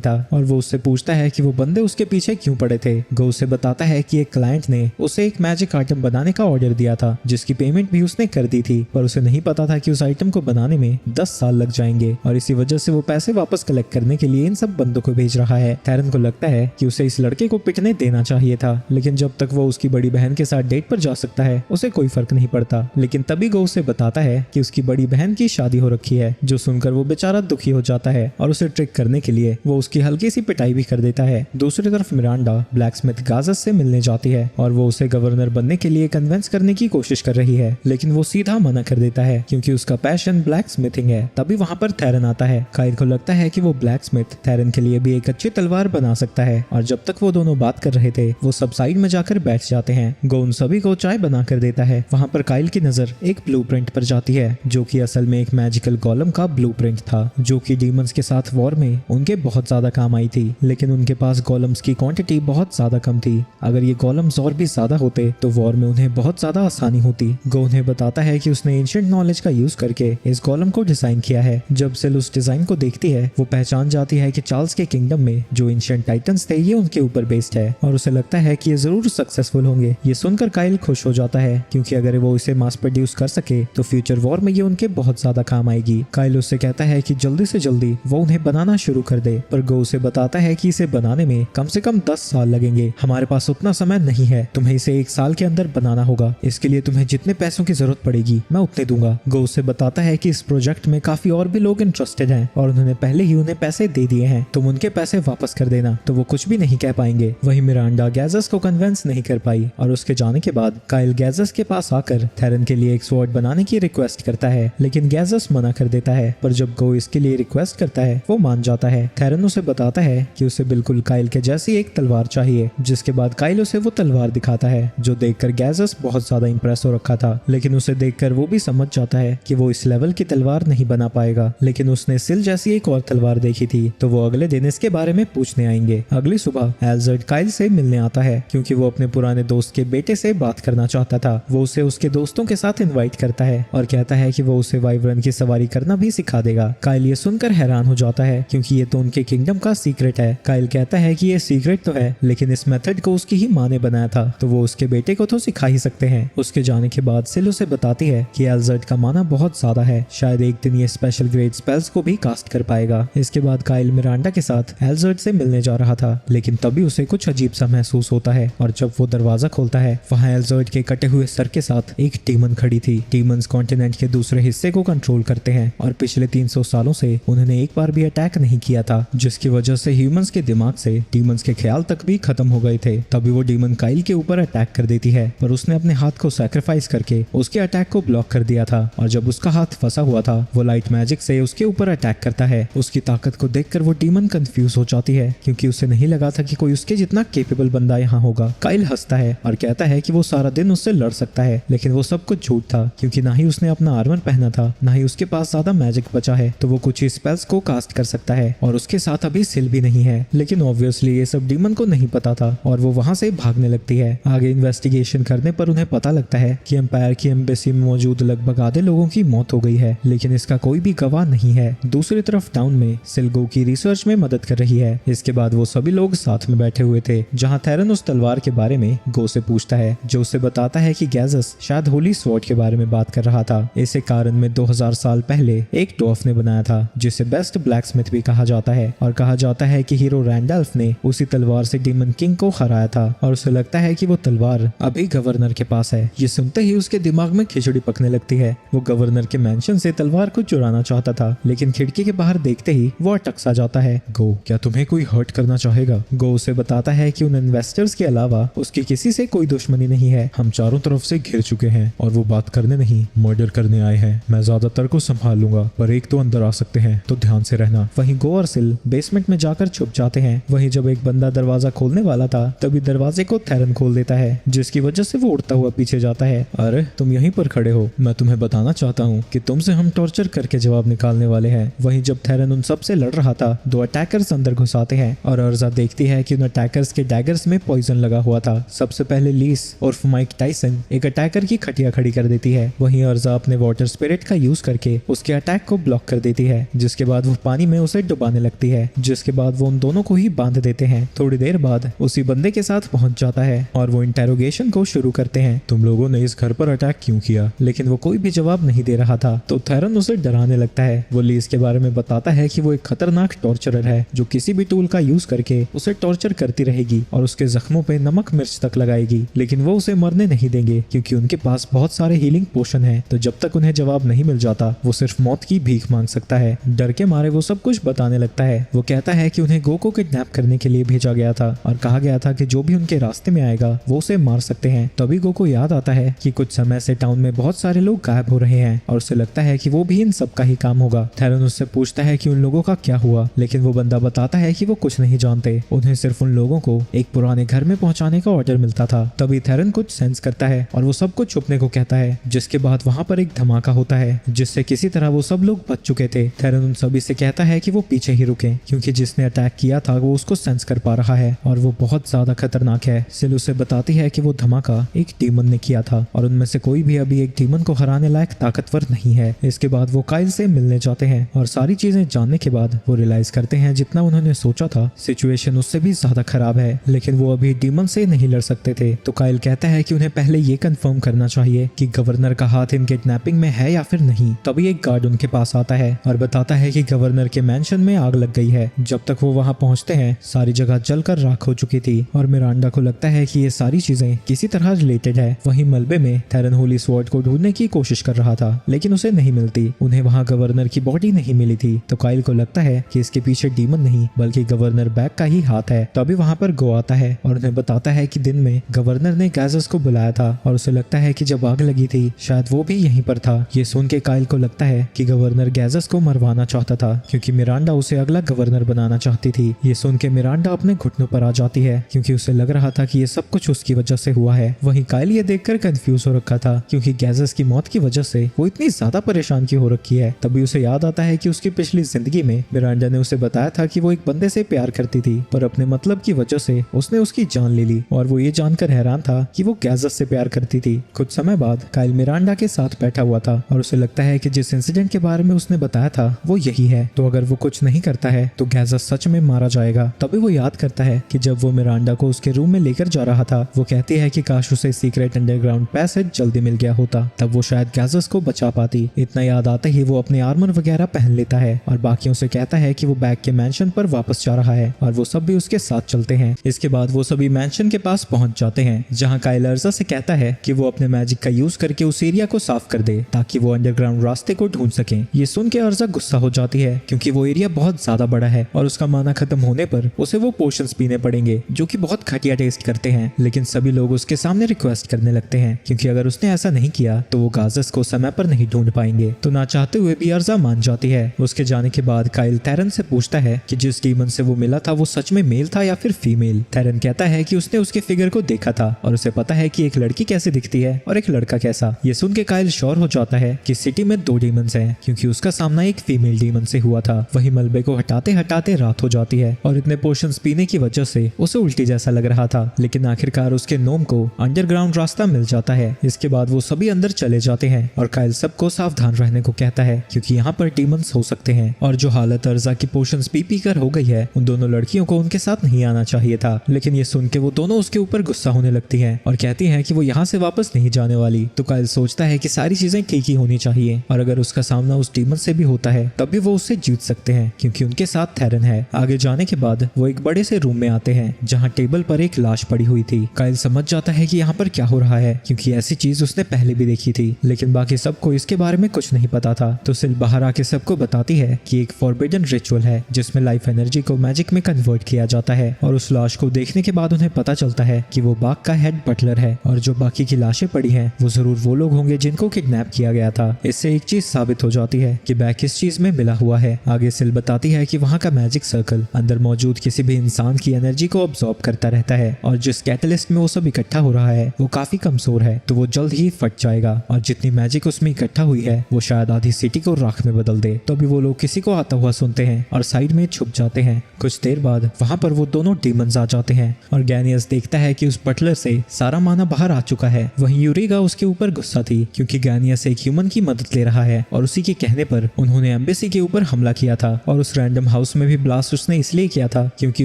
था और वो उससे पूछता है कि वो बंदे उसके पीछे क्यों पड़े थे। गो उसे बताता है कि एक क्लाइंट ने उसे एक मैजिक आइटम बनाने का ऑर्डर दिया था जिसकी पेमेंट भी उसने कर दी थी, पर उसे नहीं पता था कि उस आइटम को बनाने में 10 साल लग जाएंगे और इसी वजह से वो पैसे वापस कलेक्ट करने के लिए इन सब बंदों को भेज रहा है। थेरन को लगता है कि उसे इस लड़के को पिटने देना चाहिए था, लेकिन जब तक वो उसकी बड़ी बहन के साथ डेट पर जा सकता है उसे कोई फर्क नहीं पड़ता। लेकिन तभी गो उसे बताता है कि उसकी बड़ी बहन की शादी हो रखी है, जो सुनकर वो बेचारा दुखी हो जाता है और उसे ट्रिक करने के लिए वो उसकी हल्की सी पिटाई भी कर देता है। दूसरी तरफ मिरांडा ब्लैकस्मिथ गाजस से मिलने जाती है और वो उसे गवर्नर बनने के लिए कन्विंस करने की कोशिश कर रही है, लेकिन वो सीधा मना कर देता है क्योंकि उसका पैशन ब्लैक स्मिथिंग है। तभी वहाँ पर थेरन आता है। काइल को लगता है कि वो ब्लैक स्मिथ थेरन के लिए भी एक अच्छी तलवार बना सकता है और जब तक वो दोनों बात कर रहे थे वो सब साइड में जाकर बैठ जाते हैं। गो उन सभी को चाय बना कर देता है। वहाँ पर काइल की नजर एक ब्लूप्रिंट पर जाती है जो कि असल में एक मैजिकल गोलम का ब्लूप्रिंट था, जो कि डीमंस के साथ वॉर में उनके बहुत ज्यादा काम आई थी, लेकिन उनके पास गोलम्स की क्वांटिटी बहुत ज्यादा कम थी। अगर ये गोलम्स और भी ज्यादा होते तो वॉर में उन्हें बहुत ज्यादा आसानी होती। गो उन्हें बताता है कि उसने एंशिएंट नॉलेज का यूज करके इस गोलम को डिजाइन किया है। जब सिल उस डिजाइन को देखती है वो पहचान जाती है कि चार्ल्स के किंगडम में जो एंशिएंट टाइटन्स थे ये उनके ऊपर बेस्ड है और उसे लगता है कि ये जरूर सक्सेसफुल होंगे। ये सुनकर काइल खुश हो जाता है क्योंकि अगर वो इसे मास प्रोड्यूस कर सके तो फ्यूचर वॉर में ये उनके बहुत ज्यादा काम आएगी। काइल उससे कहता है कि जल्दी से जल्दी वो उन्हें बनाना शुरू कर दे, पर गो उसे बताता है कि इसे बनाने में कम से कम 10 साल लगेंगे। हमारे पास उतना समय नहीं है, तुम्हें इसे 1 साल के अंदर बनाना होगा। इसके लिए तुम्हें जितने पैसों की जरूरत पड़ेगी मैं उतने दूंगा। गो उसे बताता है कि इस प्रोजेक्ट में काफी और भी लोग इंटरेस्टेड हैं और उन्होंने पहले ही उन्हें पैसे दे दिए हैं, तुम उनके पैसे वापस कर देना। तो वो कुछ भी नहीं कह पाएंगे। वही मिरांडा गैजस को कन्विंस नहीं कर पाई और उसके जाने के बाद काइल गैजस के पास आकर थेरन के लिए एक स्वॉर्ड बनाने की रिक्वेस्ट करता है, लेकिन गैजस मना कर देता है। पर जब गो इसके लिए रिक्वेस्ट करता है वो मान जाता है। थेरन उसे बताता है कि उसे बिल्कुल काइल के जैसी एक तलवार चाहिए, जिसके बाद काइल उसे वो तलवार दिखाता है जो देखकर गैजस बहुत ज्यादा इंप्रेस हो रखा था, लेकिन उसे देखकर वो भी समझ जाता है कि वो इस लेवल की तलवार नहीं बना पाएगा। लेकिन उसने सिल जैसी एक और तलवार देखी थी तो वो अगले दिन इसके बारे में पूछने आएंगे। अगली सुबह एल्जर्ड काइल से मिलने आता है क्योंकि वो अपने पुराने दोस्त के बेटे से बात करना चाहता था। वो उसे उसके दोस्तों के साथ इनवाइट करता है और कहता है कि वो उसे वाइवरन की सवारी करना भी सिखा देगा। काइल ये सुनकर हैरान हो जाता है क्योंकि ये तो उनके किंगडम का सीक्रेट है। काइल कहता है कि ये सीक्रेट तो है लेकिन इस मेथड को उसकी ही माँ ने बनाया था, तो वो उसके बेटे को तो सिखा ही सकते हैं। उसके जाने के बाद सिल उसे बताती है कि एल्जर्ड का माना बहुत ज्यादा है, शायद एक दिन ये स्पेशल ग्रेड स्पेल्स को भी कास्ट कर पाएगा। इसके बाद काइल मिरांडा के साथ एल्जर्ड से मिलने जा रहा था, लेकिन तभी उसे कुछ अजीब सा महसूस होता है और जब वो दरवाजा खोलता है वहाँ एल्जर्ड के कटे हुए सर के साथ एक डीमन खड़ी थी। डीमंस कॉन्टिनेंट के दूसरे हिस्से को कंट्रोल करते हैं और पिछले 300 सालों से उन्होंने एक बार भी अटैक नहीं किया था, जिसकी वजह से ह्यूमंस के दिमाग से डीमंस के ख्याल तक भी खत्म हो गए थे। तभी वो डीमन काइल के ऊपर अटैक कर देती है, पर उसने अपने हाथ को सैक्रिफाइस करके उसके अटैक को ब्लॉक कर दिया था और जब उसका हाथ फंसा हुआ था वो लाइट मैजिक से उसके ऊपर अटैक करता है। उसकी ताकत को देखकर वो डीमन कंफ्यूज हो जाती है क्योंकि उसे नहीं लगा था कि कोई उसके जितना केपेबल बंदा यहाँ होगा। काइल हंसता है और कहता है कि वो सारा दिन उससे लड़ सकता है, लेकिन वो सब कुछ झूठ था क्योंकि ना ही उसने अपना आर्मर पहना था, ना ही उसके पास ज्यादा मैजिक बचा है, तो वो कुछ ही स्पेल्स को कास्ट कर सकता है और उसके साथ अभी सिल भी नहीं है। लेकिन ऑब्वियसली ये सब डीमन को नहीं पता था और वो वहाँ से भागने लगती है। आगे इन्वेस्टिगेशन करने पर उन्हें पता लगता है कि एम्पायर की एम्बेसी में मौजूद लगभग आधे लोगों की मौत हो गई है, लेकिन इसका कोई भी गवाह नहीं है। दूसरी तरफ टाउन में सिल गो की रिसर्च में मदद कर रही है। इसके बाद वो सभी लोग साथ में बैठे हुए थे जहाँ थेरन उस तलवार के बारे में गो से पूछता है, जो उसे बताता है कि गैजस शायद होली स्वॉर्ड के बारे में बात कर रहा था। इसे कारण में 2000 साल पहले एक डॉफ ने बनाया था जिसे बेस्ट ब्लैकस्मिथ भी कहा जाता है और कहा जाता है कि हीरो रैंडल्फ ने उसी तलवार से डीमन किंग को हराया था और उसे लगता है कि वो तलवार अभी गवर्नर के पास है। ये सुनते ही उसके दिमाग में खिचड़ी पकने लगती है। वो गवर्नर के मेंशन से तलवार को चुराना चाहता था, लेकिन खिड़की के बाहर देखते ही वो अटक सा जाता है। गो, क्या तुम्हें कोई हर्ट करना चाहेगा? गो उसे बताता है कि उन इन्वेस्टर्स के अलावा उसकी किसी से कोई दुश्मनी नहीं है। हम चारों तरफ से घिर चुके हैं और वो बात करने नहीं मर्डर करने आए हैं। मैं ज्यादातर को संभाल लूंगा, पर एक तो अंदर आ सकते हैं, तो ध्यान से रहना। वहीं गो और सिल बेसमेंट में जाकर जाकर छुप जाते हैं। वहीं जब एक बंदा दरवाजा खोलने वाला था तभी दरवाजे को थेरन खोल देता है, जिसकी वजह से वो उड़ता हुआ पीछे जाता है। अरे तुम यहीं पर खड़े हो, मैं तुम्हें बताना चाहता हूँ कि तुमसे हम टॉर्चर करके जवाब निकालने वाले हैं। वहीं जब थेरन उन सब से लड़ रहा था, दो अटैकर्स अंदर घुस आते हैं और अर्जा देखती है कि उन अटैकर्स के डैगर्स में पॉइजन लगा हुआ था। सबसे पहले लीस उर्फ माइक टाइसन एक अटैकर की खटिया खड़ी कर देती है। वहीं अर्जा अपने वाटर स्पिरिट का यूज करके उसके अटैक को ब्लॉक कर देती है, जिसके बाद वो पानी में उसे डुबाने लगती है, जिसके बाद वो उन दोनों को ही बांध देते हैं। थोड़ी देर बाद उसी बंदे के साथ पहुंच जाता है और वो इंटेरोगेशन को शुरू करते हैं। तुम लोगों ने इस घर पर अटैक क्यों किया? लेकिन वो कोई भी जवाब नहीं दे रहा था, तो थेरन उसे डराने लगता है। वो लीस के बारे में बताता है कि वो एक खतरनाक टॉर्चरर है जो किसी भी टूल का यूज करके उसे टॉर्चर करती रहेगी और उसके जख्मों पे नमक मिर्च तक लगाएगी, लेकिन वो उसे मरने नहीं देंगे क्योंकि उनके पास बहुत सारे हीलिंग पोशन है। तो जब तक उन्हें जवाब नहीं मिल जाता वो सिर्फ मौत की भीख मांग सकता है। डर के मारे वो सब कुछ बताने लगता है। वो कहता है कि उन्हें गो को किडनैप करने के लिए भेजा गया था और कहा गया था कि जो भी उनके रास्ते में आएगा वो उसे मार सकते हैं। तभी गो को याद आता है कि कुछ समय से टाउन में बहुत सारे लोग गायब हो रहे हैं और उसे लगता है कि वो भी इन सब का ही काम होगा। थेरन उससे पूछता है कि उन लोगों का क्या हुआ, लेकिन वो बंदा बताता है कि वो कुछ नहीं जानते, उन्हें सिर्फ उन लोगों को एक पुराने घर में पहुंचाने का ऑर्डर मिलता था। तभी थेरन कुछ सेंस करता है और वो सब कुछ छुपने को कहता है, जिसके बाद वहाँ पर एक धमाका होता है जिससे किसी तरह वो सब लोग बच चुके थे। थेरन उन सभी से कहता है कि वो पीछे ही रुके क्योंकि जिसने अटैक किया था वो उसको सेंस कर पा रहा है और वो बहुत ज्यादा खतरनाक है। सिल उसे बताती है कि वो धमाका एक डीमन ने किया था और उनमें से कोई भी अभी एक डीमन को हराने लायक ताकतवर नहीं है। इसके बाद वो काइल से मिलने जाते हैं और सारी चीजें जानने के बाद वो रियलाइज करते हैं जितना उन्होंने सोचा था सिचुएशन उससे भी ज्यादा खराब है, लेकिन वो अभी डीमन से नहीं लड़ सकते थे। तो काइल कहता है कि उन्हें पहले ये कंफर्म करना चाहिए कि गवर्नर का हाथ इन किडनैपिंग में है या फिर नहीं। तभी एक गार्ड उनके पास आता है और बताता है कि गवर्नर के मैंशन में आग लग गई है। जब तक वो वहाँ पहुँचते हैं सारी जगह जलकर राख हो चुकी थी और मिरांडा को लगता है कि ये सारी चीजें किसी तरह रिलेटेड है। वहीं मलबे में थेरन होली स्वॉर्ड को ढूंढने की कोशिश कर रहा था लेकिन उसे नहीं मिलती। उन्हें वहाँ गवर्नर की बॉडी नहीं मिली थी, तो काइल को लगता है कि इसके पीछे डीमन नहीं बल्कि गवर्नर बैग का ही हाथ है। तभी वहाँ पर गो आता है और उन्हें बताता है कि दिन में गवर्नर ने गैजस को बुलाया था और उसे लगता है कि जब आग लगी थी शायद वो भी यहीं पर था। ये सुन के काइल को लगता है कि गवर्नर गैजस को मरवाना चाहता था क्योंकि मिरांडा उसे अगला गवर्नर बनाना चाहती थी। ये सुन के मिरांडा अपने घुटनों पर आ जाती है क्योंकि उसे लग रहा था कि ये सब कुछ उसकी वजह से हुआ है। वहीं काइल ये देखकर कंफ्यूज हो रखा था क्योंकि गैजस की मौत की वजह से वो इतनी ज्यादा परेशान क्यों हो रखी है। तभी उसे याद आता है कि उसकी पिछली जिंदगी में मिरांडा ने उसे बताया था कि वो एक बंदे से प्यार करती थी पर अपने मतलब की वजह से उसने उसकी जान ले ली और वो ये जानकर हैरान था कि वो गैजस से प्यार करती थी। कुछ समय बाद काइल मिरांडा के साथ बैठा हुआ था और उसे लगता है कि जिस इंसिडेंट के बारे में उसने बताया था वो यही है, तो अगर वो कुछ नहीं करता है तो गैजस सच में मारा जाएगा। तभी वो याद करता है कि जब वो मिरांडा को उसके रूम में लेकर जा रहा था वो कहती है कि काश उसे सीक्रेट अंडरग्राउंड पैसेज जल्दी मिल गया होता, तब वो शायद गैजस को बचा पाती। इतना याद आते ही वो अपने आर्मर वगैरह पहन लेता है और बाकियों से कहता है कि वो बैग के मैंशन पर वापस जा रहा है और वो सब भी उसके साथ चलते हैं। इसके बाद वो सभी मैंशन के पास पहुंच जाते हैं जहां काइल अर्जा से कहता है कि वो अपने मैजिक का यूज करके उस एरिया को साफ कर दे ताकि वो अंडरग्राउंड रास्ते को ढूंढ सके। ये सुन के अर्जा गुस्सा हो जाती है क्योंकि वो एरिया बहुत ज्यादा बड़ा है और उसका माना खत्म होने पर उसे वो पोशंस पीने पड़ेंगे जो कि बहुत घटिया टेस्ट करते हैं। लेकिन सभी लोग उसके सामने रिक्वेस्ट करने लगते हैं क्योंकि अगर उसने ऐसा नहीं किया तो वो गाजस को समय पर नहीं ढूंढ पाएंगे। तो ना चाहते हुए भी अर्जा मान जाती है। उसके जाने के बाद काइल थेरन से पूछता है कि जिस डीमन से वो मिला था वो सच में मेल था या फिर फीमेल। थेरन कहता है कि उसने उसके फिगर को देखा था और उसे पता है कि एक लड़की कैसे दिखती है और एक लड़का कैसा। ये सुन के काइल श्योर हो जाता है कि सिटी में 2 डीमंस हैं क्योंकि उसका सामना एक फीमेल डीमन से हुआ था। वही मलबे को हटाते हटाते रात हो जाती है और इतने पोशंस पीने की वजह से उसे उल्टी जैसा लग रहा था, लेकिन आखिरकार उसके नोम को अंडरग्राउंड रास्ता मिल जाता है। इसके बाद वो सभी अंदर चले जाते हैं और काइल सबको सावधान रहने को कहता है क्योंकि यहाँ पर डीमंस हो सकते हैं और जो हालत अर्जा की पोशंस पी कर हो गई है उन दोनों लड़कियों को उनके साथ नहीं आना चाहिए था। लेकिन ये सुन के वो दोनों उसके ऊपर गुस्सा होने लगती हैं और कहती हैं कि वो यहाँ से वापस नहीं जाने वाली। तो काइल सोचता है कि सारी चीजें ठीक ही होनी चाहिए और अगर उसका सामना उस डीमन से भी होता है तब भी वो उससे जीत सकते हैं क्योंकि उनके साथ थेरन है। आगे जाने के बाद वो एक बड़े से रूम में आते हैं जहाँ टेबल पर एक लाश पड़ी हुई थी। काइल समझ जाता है कि यहाँ पर क्या हो रहा है क्योंकि ऐसी चीज उसने पहले भी देखी थी, लेकिन बाकी सबको इसके बारे में कुछ नहीं पता था। तो सिल बाहर आके सबको बताती है कि एक फॉरबिडन रिचुअल है जिसमें लाइफ एनर्जी को मैजिक में कन्वर्ट किया जाता है और उस लाश को देखने के बाद उन्हें पता चलता है कि वो बाग का हेड बटलर है और जो बाकी की लाशें पड़ी हैं वो जरूर वो लोग होंगे जिनको किडनैप किया गया था। इससे एक चीज साबित हो जाती है कि बैग किस चीज में मिला हुआ है। आगे सिल बताती है कि वहाँ का मैजिक मैजिक सर्कल अंदर मौजूद किसी भी इंसान की एनर्जी को अब्सॉर्ब करता रहता है और जिस कैटलिस्ट में वो सब इकट्ठा हो रहा है वो काफी कमजोर है, तो वो जल्द ही फट जाएगा और जितनी मैजिक उसमें इकट्ठा हुई है वो शायद आधी सिटी को राख में बदल दे। तो अभी वो लोग किसी को आता हुआ सुनते हैं और साइड में छुप जाते हैं। कुछ देर बाद वहां पर वो दोनों डीमंस आ जाते हैं और गैनियस देखता है कि उस बटलर से सारा माना बाहर आ चुका है। वहीं यूरिगा उसके ऊपर गुस्सा थी क्योंकि गैनियस एक ह्यूमन की मदद ले रहा है और उसी के कहने पर उन्होंने एम्बेसी के ऊपर हमला किया था और उस रैंडम हाउस में भी ब्लास्ट उसने इसलिए किया था क्योंकि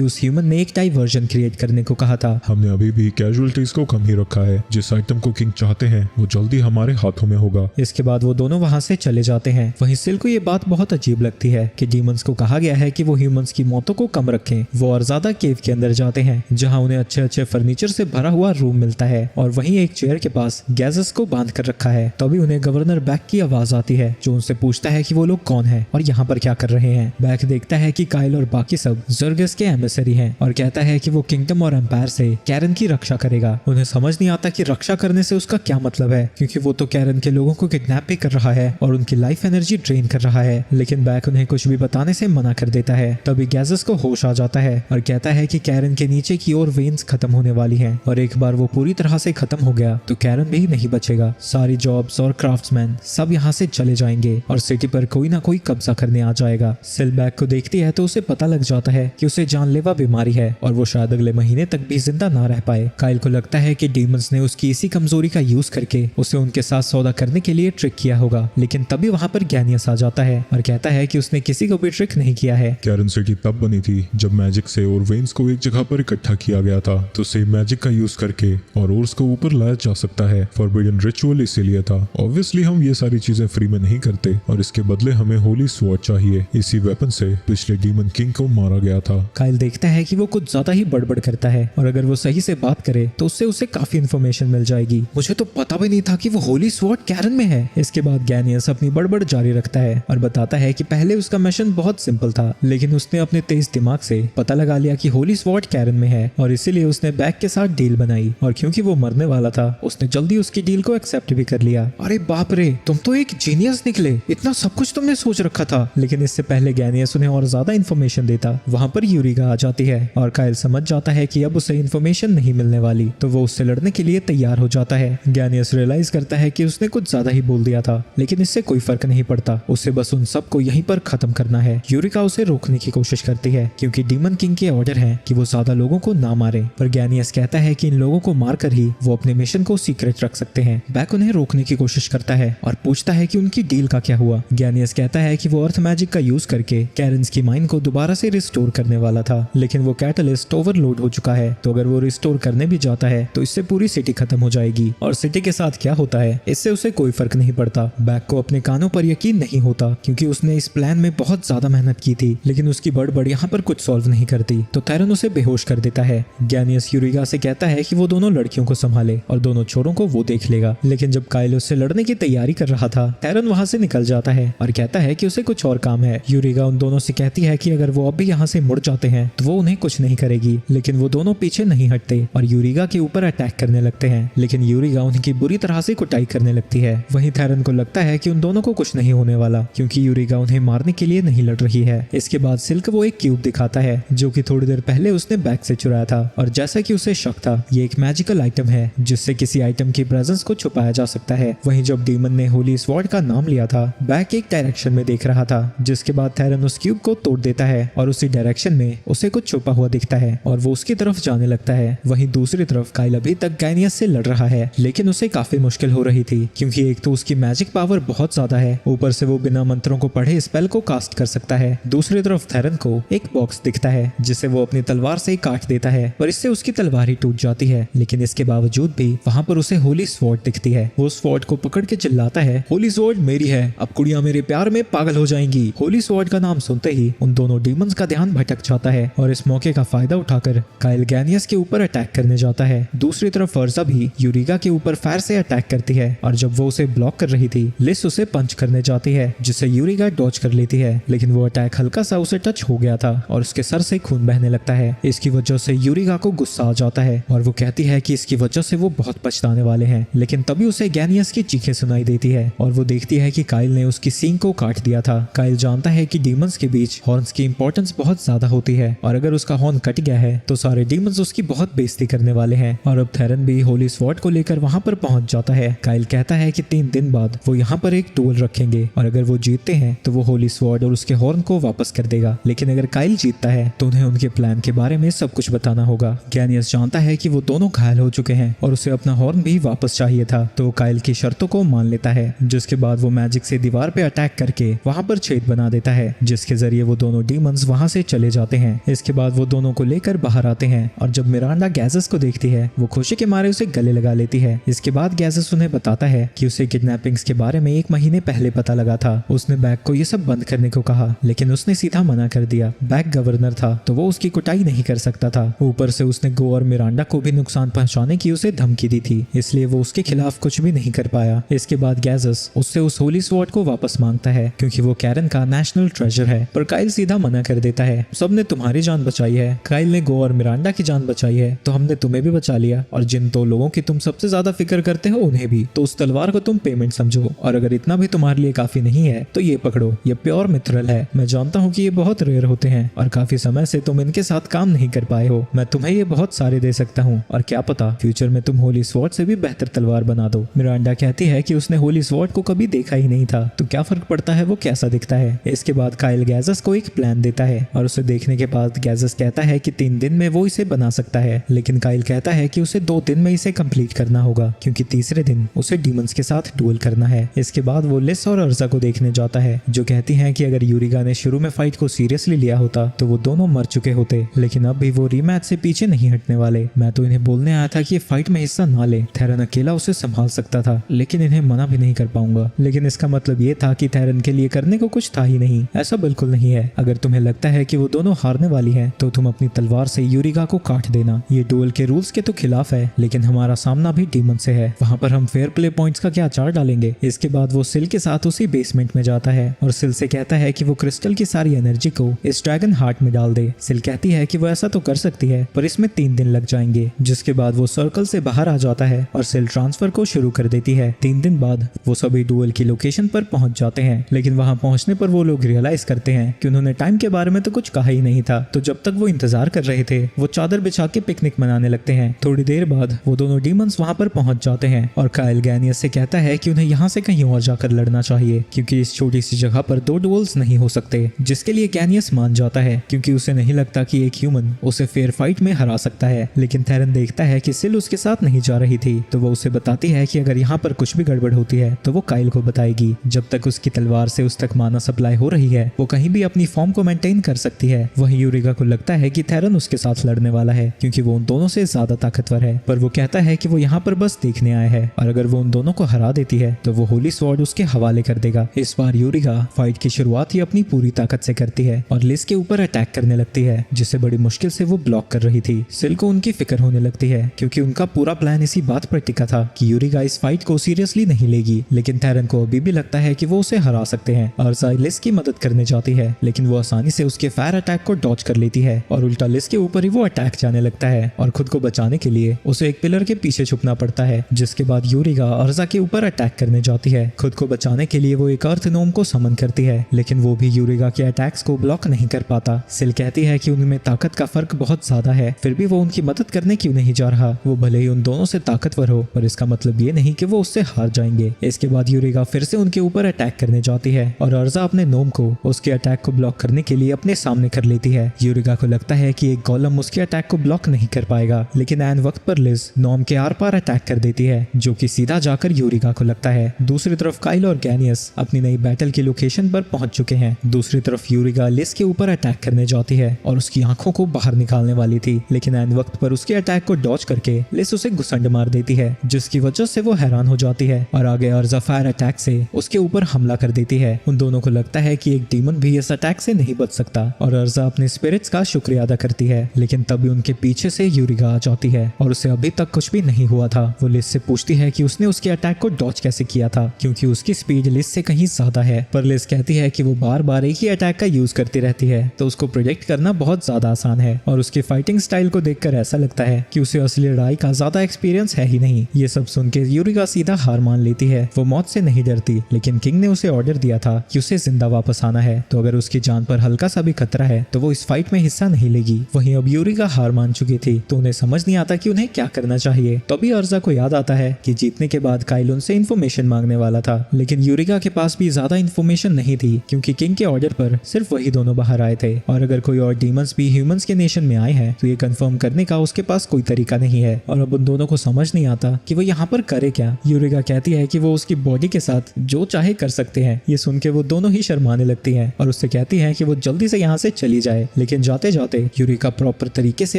उस ह्यूमन ने एक डाइवर्जन क्रिएट करने को कहा था। हमने अभी भी कैजुअलिटीज को कम ही रखा है। जिस आइटम को किंग चाहते हैं वो जल्दी हमारे हाथों में होगा। इसके बाद वो दोनों वहां से चले जाते हैं। वहीं सिल को ये बात बहुत अजीब लगती है कि डीमंस को कहा गया है कि वो ह्यूमंस की मौतों को कम रखें। वो और ज्यादा केव के अंदर जाते हैं जहां उन्हें अच्छे अच्छे फर्नीचर से भरा हुआ रूम मिलता है और वहीं एक चेयर के पास गैजेस को बांध कर रखा है। तभी उन्हें गवर्नर बैक की आवाज आती है जो उनसे पूछता है कि वो लोग कौन है और यहाँ पर क्या कर रहे हैं। बैक देखता है कि काइल और बाकी सब जर्गस के एम्बेसरी हैं और कहता है कि वो किंगडम और एम्पायर से कैरन की रक्षा करेगा। उन्हें समझ नहीं आता कि रक्षा करने से उसका क्या मतलब है क्योंकि वो तो कैरन के लोगों को किडनैप भी कर रहा है और उनकी लाइफ एनर्जी ड्रेन कर रहा है। लेकिन बैक उन्हें कुछ भी बताने से मना कर देता है। तभी गैजेस को होश आ जाता है और कहता है कि कैरन के नीचे की ओर वेन्स खत्म होने वाली हैं और एक बार वो पूरी तरह से खत्म हो गया तो कैरन भी नहीं बचेगा। सारी जॉब्स और क्राफ्ट्समैन सब यहाँ से चले जाएंगे और सिटी पर कोई ना कोई कब्जा करने आ जाएगा। सिल बैक को देखती है तो उसे पता लग जाता है कि उसे जानलेवा बीमारी है और वो शायद अगले महीने तक भी जिंदा ना रह पाए। काइल को लगता है कि डीमंस ने उसकी इसी कमजोरी का यूज करके उसे उनके साथ सौदा करने के लिए ट्रिक किया होगा। लेकिन तभी वहाँ पर गैनियस आ जाता है और कहता है कि उसने किसी को भी ट्रिक नहीं किया है। कैरन सिटी तब बनी थी जब मैजिक से और वेन्स को एक जगह पर इकट्ठा किया गया था, तो सेम मैजिक का यूज करके और ओर्स को ऊपर लाया जा सकता है। फॉरबिडन रिचुअल इसीलिए था। ऑब्वियसली हम ये सारी चीजें फ्री में नहीं करते और इसके बदले हमें होली स्वॉर्ड चाहिए। इसी वेपन से पिछले डीमन किंग को मारा गया था। काइल देखता है कि वो कुछ ज्यादा ही बड़बड़ करता है और अगर वो सही से बात करे तो उससे उसे काफी इन्फॉर्मेशन मिल जाएगी। मुझे तो पता भी नहीं था कि वो होली स्वॉर्ड कैरन में है। इसके बाद गैनियस अपनी बड़बड़ जारी रखता है और बताता है कि पहले उसका मिशन बहुत सिंपल था लेकिन उसने अपने तेज दिमाग से पता लगा लिया कि होली स्वॉर्ड कैरन में है और इसीलिए उसने बैक के साथ डील बनाई और क्योंकि वो मरने वाला था उसने जल्दी उसकी डील को एक्सेप्ट भी कर लिया। अरे बाप रे, तुम तो एक जीनियस निकले, इतना सब कुछ तुमने सोच रखा था। लेकिन इससे पहले गैनियस उन्हें और ज्यादा इन्फॉर्मेशन देता वहाँ पर यूरिगा आ जाती है और काइल समझ जाता है कि अब उसे इन्फॉर्मेशन नहीं मिलने वाली, तो वो उससे लड़ने के लिए तैयार हो जाता है। गैनियस रियलाइज करता है कि उसने कुछ ज्यादा ही बोल दिया था लेकिन इससे कोई फर्क नहीं पड़ता, उसे बस उन सबको यहीं पर खत्म करना है। यूरिका उसे रोकने की कोशिश करती है क्योंकि डीमन किंग के ऑर्डर है कि वो ज्यादा लोगों को ना मारे, पर गैनियस कहता है कि इन लोगों को मारकर ही वो अपने मिशन को सीक्रेट रख सकते हैं। बैक उन्हें रोकने की कोशिश करता है और पूछता है कि उनकी डील का क्या हुआ। गैनियस कहता है कि वो अर्थ मैजिक का यूज करके कैरन्स की माइन को दोबारा से रिस्टोर करने वाला था लेकिन वो कैटलिस्ट ओवरलोड हो चुका है, तो अगर वो रिस्टोर करने भी जाता है तो इससे पूरी सिटी खत्म हो जाएगी और सिटी के साथ क्या होता है इससे उसे कोई फर्क नहीं पड़ता। बैक को अपने कानों पर यकीन नहीं होता क्योंकि उसने इस प्लान में बहुत ज्यादा मेहनत की थी लेकिन उसकी बड़बड़ यहाँ पर कुछ सॉल्व नहीं करती, तो थैरन उसे बेहोश कर देता है। गैनियस यूरिगा से कहता है कि वो दोनों लड़कियों को संभाले और दोनों छोरों को वो देख लेगा। लेकिन जब काइल उससे लड़ने की तैयारी कर रहा था थैरन वहां से निकल जाता है और कहता है कि उसे कुछ और काम है। यूरिगा उन दोनों से कहती है कि अगर वो अब भी यहाँ से मुड़ जाते हैं तो वो उन्हें कुछ नहीं करेगी, लेकिन वो दोनों पीछे नहीं हटते और यूरिगा के ऊपर अटैक करने लगते हैं। लेकिन यूरिगा उनकी बुरी तरह से कुटाई करने लगती है। वहीं थैरन को लगता है कि उन दोनों को कुछ नहीं होने वाला क्योंकि यूरिगा उन्हें मारने के लिए नहीं लड़ रही है। इसके बाद सिल्क वो एक क्यूब दिखाता है जो कि थोड़ी देर पहले उसने बैग से चुराया था और जैसा कि उसे शक था ये एक मैजिकल आइटम है जिससे किसी आइटम की प्रेजेंस को छुपाया जा सकता है। वहीं जब डीमन ने होली स्वॉर्ड का नाम लिया था बैग एक डायरेक्शन में देख रहा था, जिसके बाद थैरन उस क्यूब को तोड़ देता है और उसी डायरेक्शन में उसे कुछ छुपा हुआ दिखता है और वो उसकी तरफ जाने लगता है। वहीं दूसरी तरफ काइल अभी तक गैनियस से लड़ रहा है लेकिन उसे काफी मुश्किल हो रही थी क्योंकि एक तो उसकी मैजिक पावर बहुत ज्यादा है, ऊपर से वो बिना मंत्रों को पढ़े स्पेल को कास्ट कर सकता है। दूसरी तरफ थैरन को एक बॉक्स दिखता है जिसे वो अपनी तलवार से काट देता है पर इससे उसकी तलवार ही टूट जाती है, लेकिन इसके बावजूद भी वहाँ पर उसे होली स्वॉर्ड दिखती है। वो स्वॉर्ड को पकड़ के चिल्लाता है, होली स्वॉर्ड मेरी है, अब कुड़ियां मेरे प्यार में पागल हो जाएंगी। होली स्वॉर्ड का नाम सुनते ही उन दोनों डीमंस का ध्यान भटक जाता है और इस मौके का फायदा उठाकर काइल गैनियस के ऊपर अटैक करने जाता है। दूसरी तरफ फर्जा भी यूरिगा के ऊपर फायर से अटैक करती है और जब वो उसे ब्लॉक कर रही थी लिस उसे पंच करने जाती है जिसे यूरिगा डॉज कर लेती है, लेकिन वो अटैक हल्का सा उसे टच हो गया था और उसके सर से खून बहने लगता है। इसकी वजह से यूरिगा को गुस्सा आ जाता है और वो कहती है कि इसकी वजह से वो बहुत पछताने वाले हैं, लेकिन तभी उसे गैनियस की चीखें सुनाई देती है और वो देखती है कि काइल ने उसकी सींग को काट दिया था। काइल जानता है कि डीमंस के बीच हॉर्न्स की उसकी इंपॉर्टेंस बहुत ज्यादा होती है और अगर उसका हॉर्न कट गया है तो सारे डीमंस उसकी बहुत बेइज्जती करने वाले हैं। और अब थेरन भी होली स्वॉर्ड को लेकर वहां पर पहुंच जाता है। काइल कहता है कि 3 दिन बाद वो यहाँ पर एक डुएल रखेंगे और अगर वो जीतते हैं तो वो होली स्वॉर्ड और उसके हॉर्न को वापस कर देगा, लेकिन अगर काइल जीतता है तो उन्हें उनके प्लान के बारे में सब कुछ बताना होगा। गैनियस जानता है कि वो दोनों घायल हो चुके हैं और उसे अपना हॉर्न भी वापस चाहिए था, तो काइल की शर्तों को मान लेता है, जिसके बाद वो मैजिक से दीवार पे अटैक करके वहां पर छेद बना देता है, जिसके जरिए वो दोनों डीमंस वहां से चले जाते हैं। इसके बाद वो दोनों को लेकर बाहर आते हैं और जब मिरांडा गैजेस को देखती है वो खुशी के मारे उसे गले लगा लेती है। इसके बाद गैजेस उन्हें बताता है कि उसे किडनैपिंग्स के बारे में 1 महीने पहले पता लगा था। उसने बैग को ये सब बंद करने को कहा, लेकिन उसने सीधा मना कर दिया। बैग गवर्नर था तो वो उसकी कुटाई नहीं कर सकता था। ऊपर से उसने गो और मिरांडा को भी नुकसान पहुंचाने की उसे धमकी दी थी, इसलिए वो उसके खिलाफ कुछ भी नहीं कर पाया। इसके बाद गैजेस उससे उस होली स्वॉर्ड को वापस मांगता है क्योंकि वो कैरन का नेशनल ट्रेजर है, पर काइल सीधा मना कर देता है। सबने तुम्हारी जान बचाई है, काइल ने गो और मिरांडा की जान बचाई है तो हमने तुम्हें भी बचा लिया, और जिन 2 लोगों की तुम सबसे ज्यादा फिक्र करते हो उन्हें भी। तो उस तलवार को तुम पेमेंट समझो, और अगर इतना भी तुम्हारे लिए काफी नहीं है तो ये पकड़ो, ये प्योर मिथरल है। मैं जानता हूँ कि ये बहुत रेयर होते हैं और काफी समय से तुम इनके साथ काम नहीं कर पाए हो। मैं तुम्हें ये बहुत सारे दे सकता हूँ और क्या पता फ्यूचर में तुम होली स्वॉर्ड से भी बेहतर तलवार बना दो। मिरांडा कहती है कि उसने होली स्वॉर्ड को कभी देखा ही नहीं था, तो क्या फर्क पड़ता है वो कैसा दिखता है। इसके बाद काइल गैजेस को एक प्लान देता है और उसे देखने के बाद गैजेस कहता है कि 3 दिन में वो इसे बना सकता है, लेकिन काइल कहता है कि उसे 2 दिन में इसे कंप्लीट करना होगा क्योंकि तीसरे दिन उसे डीमंस के साथ डुएल करना है। इसके बाद वो लिस और अर्जा को देखने जाता है, जो कहती हैं कि अगर यूरिगा ने शुरू में फाइट को सीरियसली लिया होता तो वो दोनों मर चुके होते, लेकिन अब भी वो रीमैच से पीछे नहीं हटने वाले। मैं तो इन्हें बोलने आया था कि ये फाइट में हिस्सा ना ले, थेरन अकेला उसे संभाल सकता था, लेकिन इन्हें मना भी नहीं कर पाऊंगा। लेकिन इसका मतलब ये था कि थेरन के लिए करने को कुछ था ही नहीं। ऐसा बिल्कुल नहीं है। अगर तुम्हें लगता है कि वो दोनों हारने वाली है तो तुम अपनी तलवार से यूरिगा को काट देना। ये डुएल के रूल्स के तो खिलाफ है, लेकिन हमारा सामना भी डीमन से है, वहां पर हम फेयर प्ले पॉइंट्स का क्या चार डालेंगे। इसके बाद वो सिल के साथ उसी बेसमेंट में जाता है और सिल से कहता है कि वो क्रिस्टल की सारी एनर्जी को इस ड्रैगन हार्ट में डाल दे। सिल कहती है कि वो ऐसा तो कर सकती है, पर इसमें 3 दिन लग जाएंगे। जिसके बाद वो सर्कल से बाहर आ जाता है और सिल ट्रांसफर को शुरू कर देती है। 3 दिन बाद वो सभी डुएल की लोकेशन पर पहुंच जाते हैं, लेकिन वहां पहुंचने पर वो लोग रियलाइज करते हैं कि उन्होंने टाइम के बारे में तो कुछ कहा ही नहीं था। तो जब तक वो इंतजार कर रहे थे वो चादर बिछा के पिकनिक मनाने लगते हैं। थोड़ी देर बाद वो दोनों डीमंस वहां पर पहुंच जाते हैं और काइल गैनियस से कहता है कि उन्हें यहाँ से कहीं और जाकर लड़ना चाहिए क्योंकि इस छोटी सी जगह पर 2 डुएल्स नहीं हो सकते। जिसके लिए गैनियस मान जाता है क्योंकि उसे नहीं लगता कि एक ह्यूमन उसे फेयर फाइट में हरा सकता है। लेकिन थेरन देखता है कि सिल उसके साथ नहीं जा रही थी, तो वो उसे बताती है कि अगर यहाँ पर कुछ भी गड़बड़ होती है तो वो काइल को बताएगी। जब तक उसकी तलवार से उस तक माना सप्लाई हो रही है वो कहीं भी अपनी फॉर्म को मेंटेन कर सकती है। वहीं यूरिगा को लगता है कि थेरन उसके साथ लड़ने वाला है क्योंकि वो उन दोनों से ज्यादा ताकतवर है, पर वो कहता है कि वो यहाँ पर बस देखने आया है और अगर वो उन दोनों को हरा देती है तो वो होली स्वॉर्ड उसके हवाले कर देगा। इस बार यूरिगा फाइट की शुरुआत ही अपनी पूरी ताकत से करती है और लिस के ऊपर अटैक करने लगती है, जिसे बड़ी मुश्किल से वो ब्लॉक कर रही थी। सिल को उनकी फिक्र होने लगती है क्योंकि उनका पूरा प्लान इसी बात पर टिका था कि यूरिगा इस फाइट को सीरियसली नहीं लेगी, लेकिन थेरन को अभी भी लगता है कि वो उसे हरा सकते हैं और लिस की मदद करने जाती है, लेकिन वो आसानी से उसके फायर अटैक को डॉज कर लेती है और उल्टा लिस के ऊपर ही वो अटैक जाने लगता है और खुद को बचाने के लिए उसे एक पिलर के पीछे छुपना पड़ता है। जिसके बाद यूरिगा अर्जा के ऊपर अटैक करने जाती है। खुद को बचाने के लिए वो एक अर्थ नोम को समन करती है, लेकिन वो भी यूरिगा के अटैक्स को ब्लॉक नहीं कर पाता। सिल कहती है कि उनमें ताकत का फर्क बहुत ज्यादा है, फिर भी वो उनकी मदद करने क्यों नहीं जा रहा। वो भले ही उन दोनों से ताकतवर हो, पर इसका मतलब ये नहीं कि वो उससे हार जाएंगे। इसके बाद यूरिगा फिर से उनके ऊपर अटैक करने जाती है और अर्जा अपने नोम को उसके अटैक को ब्लॉक करने के लिए अपने सामने कर लेती है। यूरिगा को लगता है कि एक गोलम उसके अटैक को ब्लॉक नहीं कर पाएगा, लेकिन ऐन वक्त पर लिज नोम के आर पार अटैक कर देती है, जो कि सीधा जाकर यूरिगा को लगता है। दूसरी तरफ काइल और गैनियस अपनी नई बैटल की लोकेशन पर पहुंच चुके हैं। दूसरी तरफ यूरिगा लिज के ऊपर अटैक करने जाती है और उसकी आंखों को बाहर निकालने वाली थी, लेकिन ऐन वक्त पर उसके अटैक को डॉज करके लिज उसे घुसंड मार देती है, जिसकी वजह से वो हैरान हो जाती है और आगे अर्जा फायर अटैक से उसके ऊपर हमला कर देती है। उन दोनों को लगता है कि एक डीमन भी इस अटैक से नहीं बच सकता और अर्जा अपने स्पिरिट्स का शुक्रिया अदा करती है, लेकिन तभी उनके पीछे से यूरिगा आ जाती है और उसे अभी तक कुछ भी नहीं हुआ था। वो लिज से पूछती है कि उसने उसके अटैक को डॉज कैसे किया था, क्योंकि उसकी स्पीड लिज से कहीं ज्यादा है। पर लिज कहती है कि वो बार बार एक ही अटैक का यूज करती रहती है, तो उसको प्रेडिक्ट करना बहुत ज्यादा आसान है और उसके फाइटिंग स्टाइल को देखकर ऐसा लगता है कि उसे असली लड़ाई का ज्यादा एक्सपीरियंस है ही नहीं। ये सब सुन के यूरिगा सीधा हार मान लेती है। वो मौत से नहीं डरती, लेकिन किंग ने उसे ऑर्डर दिया था कि उसे जिंदा वापस आना है, तो अगर उसकी जान पर पर हल्का सा भी खतरा है तो वो इस फाइट में हिस्सा नहीं लेगी। वहीं अब यूरिका हार मान चुकी थी तो उन्हें समझ नहीं आता कि उन्हें क्या करना चाहिए। तभी अर्जा को याद आता है कि जीतने के बाद काइल उनसे इन्फॉर्मेशन मांगने वाला था, लेकिन यूरिका के पास भी ज्यादा इन्फॉर्मेशन नहीं थी क्योंकि किंग के ऑर्डर पर सिर्फ वही दोनों बाहर आए थे और अगर कोई और डीमंस भी ह्यूमंस के नेशन में आए हैं तो ये कंफर्म करने का उसके पास कोई तरीका नहीं है। और अब उन दोनों को समझ नहीं आता कि वो यहाँ पर करे क्या। यूरिका कहती है कि वो उसकी बॉडी के साथ जो चाहे कर सकते हैं। ये सुन के वो दोनों ही शर्माने लगती हैं और उससे कहती हैं कि वो जल्दी से यहाँ से चली जाए। लेकिन जाते जाते यूरिका प्रॉपर तरीके से